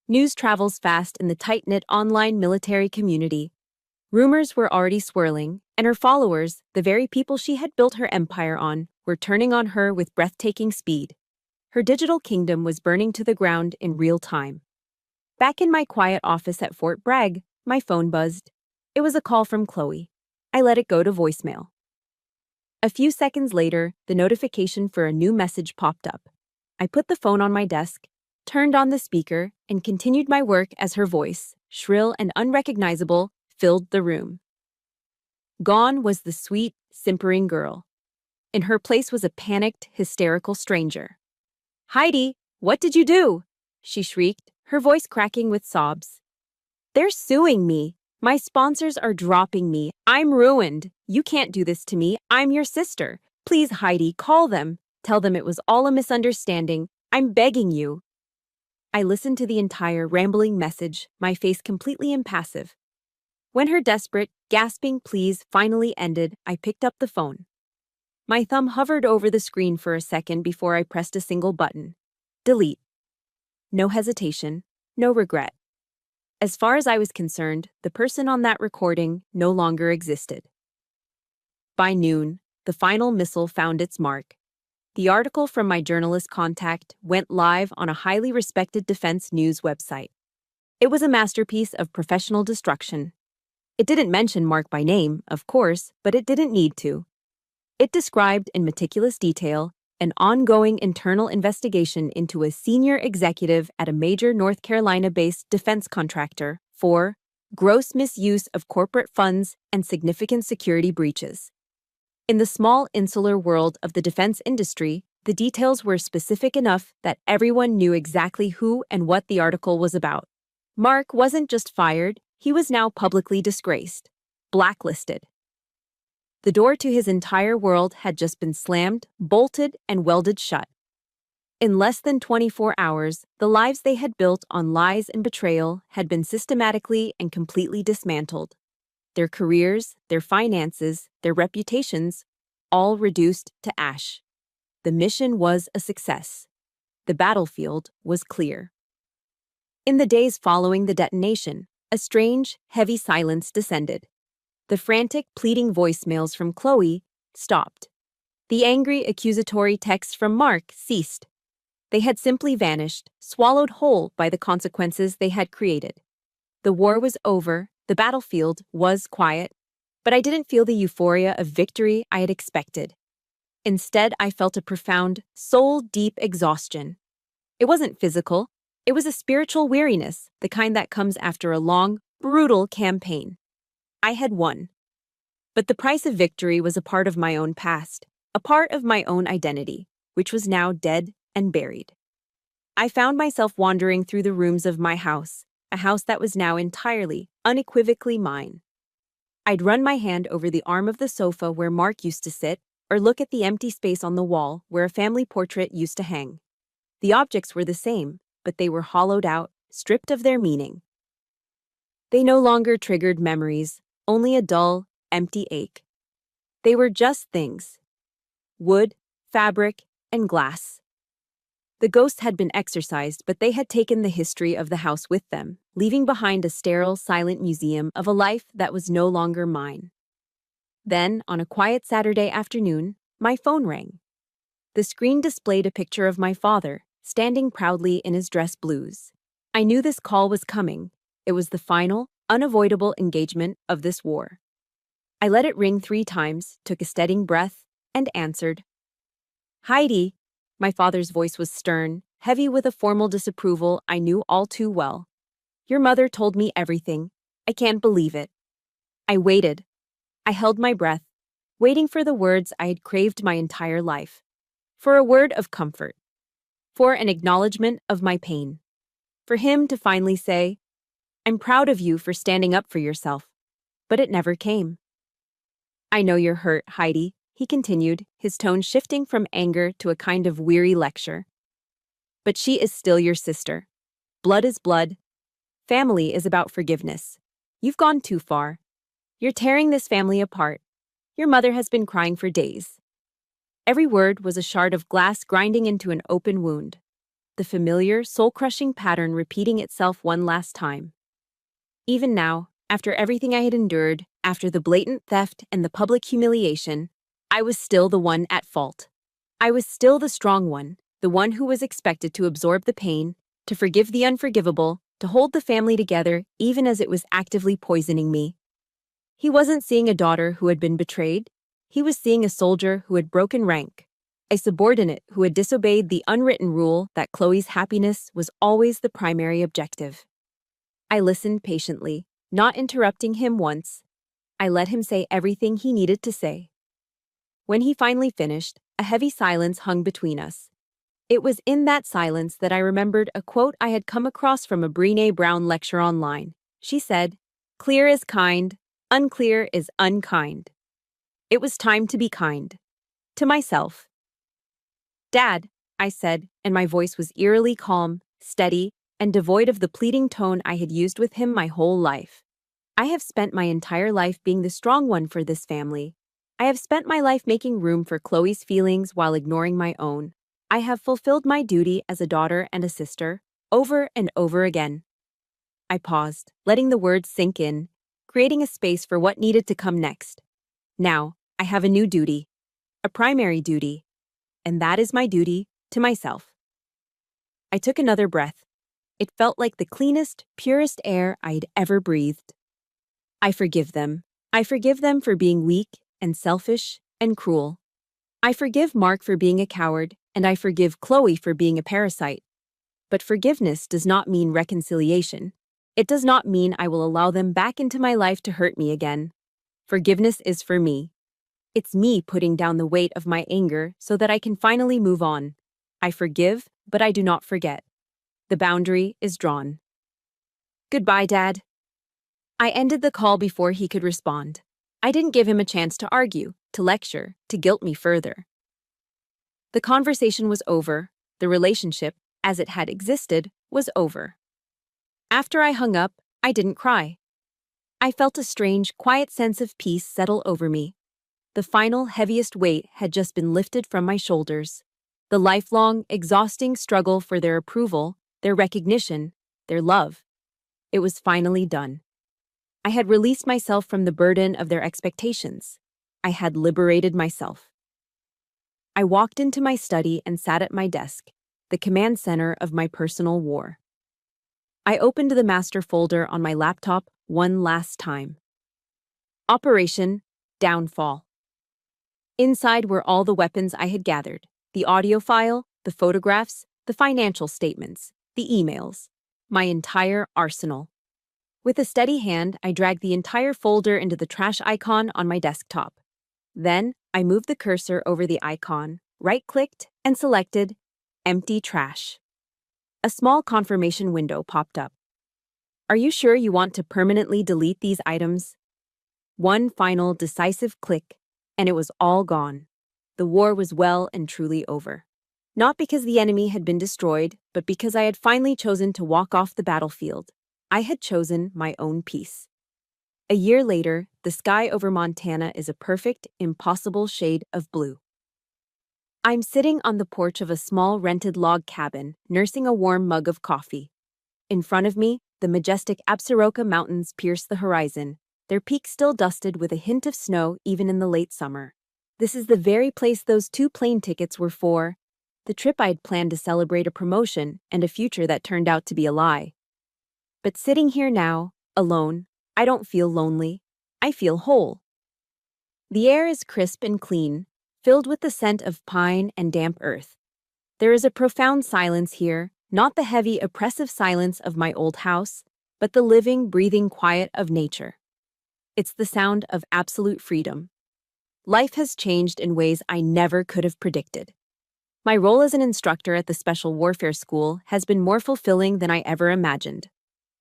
News travels fast in the tight-knit online military community. Rumors were already swirling, and her followers, the very people she had built her empire on, were turning on her with breathtaking speed. Her digital kingdom was burning to the ground in real time. Back in my quiet office at Fort Bragg, my phone buzzed. It was a call from Chloe. I let it go to voicemail. A few seconds later, the notification for a new message popped up. I put the phone on my desk, turned on the speaker, and continued my work as her voice, shrill and unrecognizable, filled the room. Gone was the sweet, simpering girl. In her place was a panicked, hysterical stranger. "Heidi, what did you do?" she shrieked, her voice cracking with sobs. "They're suing me. My sponsors are dropping me. I'm ruined. You can't do this to me. I'm your sister. Please, Heidi, call them. Tell them it was all a misunderstanding. I'm begging you." I listened to the entire rambling message, my face completely impassive. When her desperate, gasping pleas finally ended, I picked up the phone. My thumb hovered over the screen for a second before I pressed a single button. Delete. No hesitation, no regret. As far as I was concerned, the person on that recording no longer existed. By noon, the final missile found its mark. The article from my journalist contact went live on a highly respected defense news website. It was a masterpiece of professional destruction. It didn't mention Mark by name, of course, but it didn't need to. It described in meticulous detail an ongoing internal investigation into a senior executive at a major North Carolina-based defense contractor for gross misuse of corporate funds and significant security breaches. In the small insular world of the defense industry, the details were specific enough that everyone knew exactly who and what the article was about. Mark wasn't just fired, he was now publicly disgraced, blacklisted. The door to his entire world had just been slammed, bolted, and welded shut. In less than 24 hours, the lives they had built on lies and betrayal had been systematically and completely dismantled. Their careers, their finances, their reputations, all reduced to ash. The mission was a success. The battlefield was clear. In the days following the detonation, a strange, heavy silence descended. The frantic, pleading voicemails from Chloe stopped. The angry, accusatory texts from Mark ceased. They had simply vanished, swallowed whole by the consequences they had created. The war was over, the battlefield was quiet, but I didn't feel the euphoria of victory I had expected. Instead, I felt a profound, soul-deep exhaustion. It wasn't physical, it was a spiritual weariness, the kind that comes after a long, brutal campaign. I had won. But the price of victory was a part of my own past, a part of my own identity, which was now dead and buried. I found myself wandering through the rooms of my house, a house that was now entirely, unequivocally mine. I'd run my hand over the arm of the sofa where Mark used to sit, or look at the empty space on the wall where a family portrait used to hang. The objects were the same, but they were hollowed out, stripped of their meaning. They no longer triggered memories, only a dull, empty ache. They were just things. Wood, fabric, and glass. The ghosts had been exorcised, but they had taken the history of the house with them, leaving behind a sterile, silent museum of a life that was no longer mine. Then, on a quiet Saturday afternoon, my phone rang. The screen displayed a picture of my father, standing proudly in his dress blues. I knew this call was coming. It was the final, unavoidable engagement of this war. I let it ring 3 times, took a steadying breath, and answered. "Heidi," my father's voice was stern, heavy with a formal disapproval I knew all too well. "Your mother told me everything. I can't believe it." I waited. I held my breath, waiting for the words I had craved my entire life. For a word of comfort. For an acknowledgement of my pain. For him to finally say, "I'm proud of you for standing up for yourself." But it never came. "I know you're hurt, Heidi," he continued, his tone shifting from anger to a kind of weary lecture. "But she is still your sister. Blood is blood. Family is about forgiveness. You've gone too far. You're tearing this family apart. Your mother has been crying for days." Every word was a shard of glass grinding into an open wound, the familiar, soul-crushing pattern repeating itself one last time. Even now, after everything I had endured, after the blatant theft and the public humiliation, I was still the one at fault. I was still the strong one, the one who was expected to absorb the pain, to forgive the unforgivable, to hold the family together even as it was actively poisoning me. He wasn't seeing a daughter who had been betrayed. He was seeing a soldier who had broken rank, a subordinate who had disobeyed the unwritten rule that Chloe's happiness was always the primary objective. I listened patiently, not interrupting him once. I let him say everything he needed to say. When he finally finished, a heavy silence hung between us. It was in that silence that I remembered a quote I had come across from a Brené Brown lecture online. She said, "Clear is kind, unclear is unkind." It was time to be kind. To myself. "Dad," I said, and my voice was eerily calm, steady, and devoid of the pleading tone I had used with him my whole life. "I have spent my entire life being the strong one for this family. I have spent my life making room for Chloe's feelings while ignoring my own. I have fulfilled my duty as a daughter and a sister, over and over again." I paused, letting the words sink in, creating a space for what needed to come next. Now, I have a new duty, a primary duty, and that is my duty to myself. I took another breath. It felt like the cleanest, purest air I had ever breathed. I forgive them. I forgive them for being weak and selfish and cruel. I forgive Mark for being a coward, and I forgive Chloe for being a parasite. But forgiveness does not mean reconciliation. It does not mean I will allow them back into my life to hurt me again. Forgiveness is for me. It's me putting down the weight of my anger so that I can finally move on. I forgive, but I do not forget. The boundary is drawn. "Goodbye, Dad." I ended the call before he could respond. I didn't give him a chance to argue, to lecture, to guilt me further. The conversation was over. The relationship, as it had existed, was over. After I hung up, I didn't cry. I felt a strange, quiet sense of peace settle over me. The final, heaviest weight had just been lifted from my shoulders. The lifelong, exhausting struggle for their approval, their recognition, their love. It was finally done. I had released myself from the burden of their expectations. I had liberated myself. I walked into my study and sat at my desk, the command center of my personal war. I opened the master folder on my laptop one last time. Operation Downfall. Inside were all the weapons I had gathered, the audio file, the photographs, the financial statements, the emails, my entire arsenal. With a steady hand, I dragged the entire folder into the trash icon on my desktop. Then, I moved the cursor over the icon, right-clicked, and selected Empty Trash. A small confirmation window popped up. "Are you sure you want to permanently delete these items?" One final, decisive click, and it was all gone. The war was well and truly over. Not because the enemy had been destroyed, but because I had finally chosen to walk off the battlefield. I had chosen my own peace. A year later, the sky over Montana is a perfect, impossible shade of blue. I'm sitting on the porch of a small rented log cabin, nursing a warm mug of coffee. In front of me, the majestic Absaroka Mountains pierce the horizon, their peaks still dusted with a hint of snow even in the late summer. This is the very place those 2 plane tickets were for, the trip I'd planned to celebrate a promotion and a future that turned out to be a lie. But sitting here now, alone, I don't feel lonely. I feel whole. The air is crisp and clean, filled with the scent of pine and damp earth. There is a profound silence here, not the heavy, oppressive silence of my old house, but the living, breathing quiet of nature. It's the sound of absolute freedom. Life has changed in ways I never could have predicted. My role as an instructor at the Special Warfare School has been more fulfilling than I ever imagined.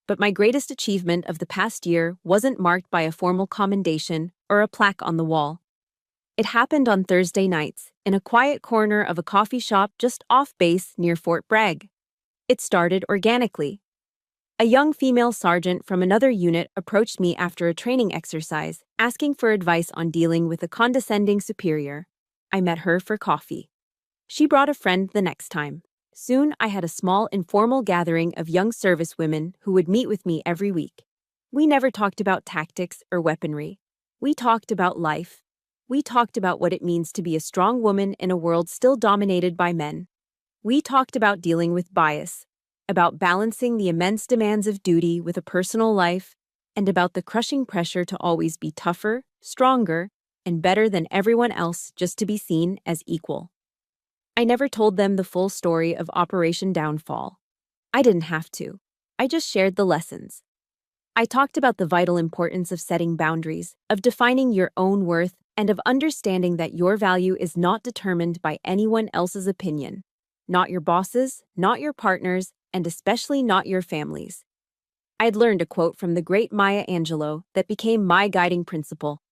But my greatest achievement of the past year wasn't marked by a formal commendation or a plaque on the wall. It happened on Thursday nights, in a quiet corner of a coffee shop just off base near Fort Bragg. It started organically. A young female sergeant from another unit approached me after a training exercise, asking for advice on dealing with a condescending superior. I met her for coffee. She brought a friend the next time. Soon, I had a small, informal gathering of young servicewomen who would meet with me every week. We never talked about tactics or weaponry. We talked about life. We talked about what it means to be a strong woman in a world still dominated by men. We talked about dealing with bias, about balancing the immense demands of duty with a personal life, and about the crushing pressure to always be tougher, stronger, and better than everyone else just to be seen as equal. I never told them the full story of Operation Downfall. I didn't have to. I just shared the lessons. I talked about the vital importance of setting boundaries, of defining your own worth, and of understanding that your value is not determined by anyone else's opinion. Not your bosses, not your partners, and especially not your families. I'd learned a quote from the great Maya Angelou that became my guiding principle.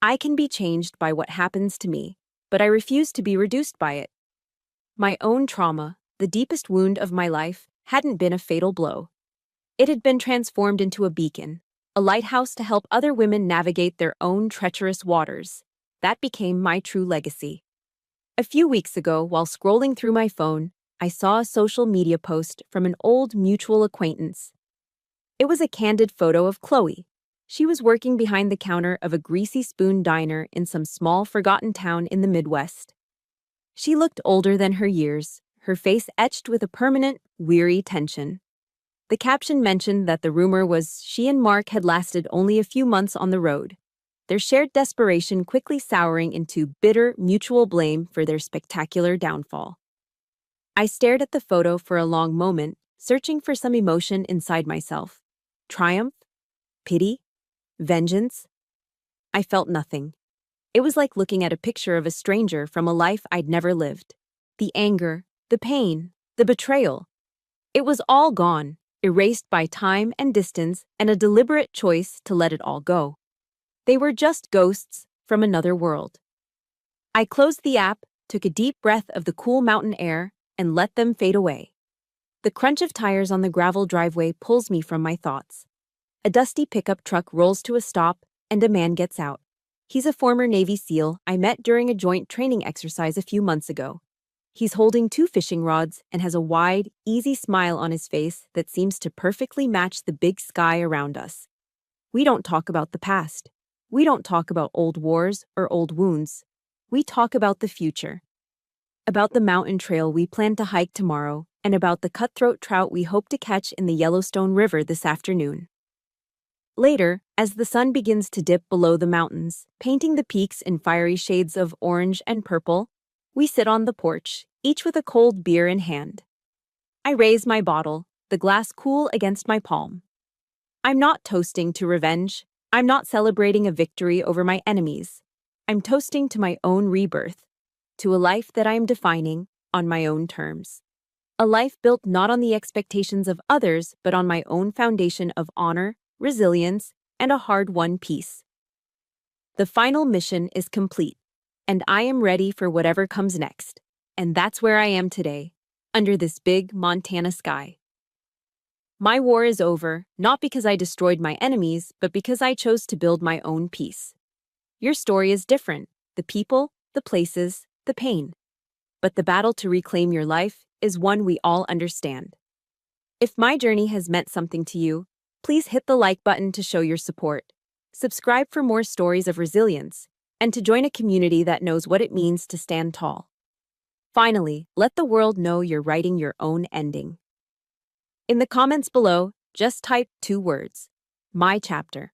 I can be changed by what happens to me, but I refuse to be reduced by it. My own trauma, the deepest wound of my life, hadn't been a fatal blow. It had been transformed into a beacon, a lighthouse to help other women navigate their own treacherous waters. That became my true legacy. A few weeks ago, while scrolling through my phone, I saw a social media post from an old mutual acquaintance. It was a candid photo of Chloe. She was working behind the counter of a Greasy Spoon diner in some small, forgotten town in the Midwest. She looked older than her years, her face etched with a permanent, weary tension. The caption mentioned that the rumor was she and Mark had lasted only a few months on the road, their shared desperation quickly souring into bitter, mutual blame for their spectacular downfall. I stared at the photo for a long moment, searching for some emotion inside myself. Triumph? Pity? Vengeance? I felt nothing. It was like looking at a picture of a stranger from a life I'd never lived. The anger, the pain, the betrayal. It was all gone, erased by time and distance and a deliberate choice to let it all go. They were just ghosts from another world. I closed the app, took a deep breath of the cool mountain air, and let them fade away. The crunch of tires on the gravel driveway pulls me from my thoughts. A dusty pickup truck rolls to a stop, and a man gets out. He's a former Navy SEAL I met during a joint training exercise a few months ago. He's holding 2 fishing rods and has a wide, easy smile on his face that seems to perfectly match the big sky around us. We don't talk about the past. We don't talk about old wars or old wounds. We talk about the future. About the mountain trail we plan to hike tomorrow, and about the cutthroat trout we hope to catch in the Yellowstone River this afternoon. Later, as the sun begins to dip below the mountains, painting the peaks in fiery shades of orange and purple, we sit on the porch, each with a cold beer in hand. I raise my bottle, the glass cool against my palm. I'm not toasting to revenge. I'm not celebrating a victory over my enemies. I'm toasting to my own rebirth, to a life that I am defining on my own terms. A life built not on the expectations of others, but on my own foundation of honor, resilience, and a hard-won peace. The final mission is complete, and I am ready for whatever comes next. And that's where I am today, under this big Montana sky. My war is over, not because I destroyed my enemies, but because I chose to build my own peace. Your story is different, the people, the places, the pain. But the battle to reclaim your life is one we all understand. If my journey has meant something to you, please hit the like button to show your support. Subscribe for more stories of resilience, and to join a community that knows what it means to stand tall. Finally, let the world know you're writing your own ending. In the comments below, just type 2 words, my chapter.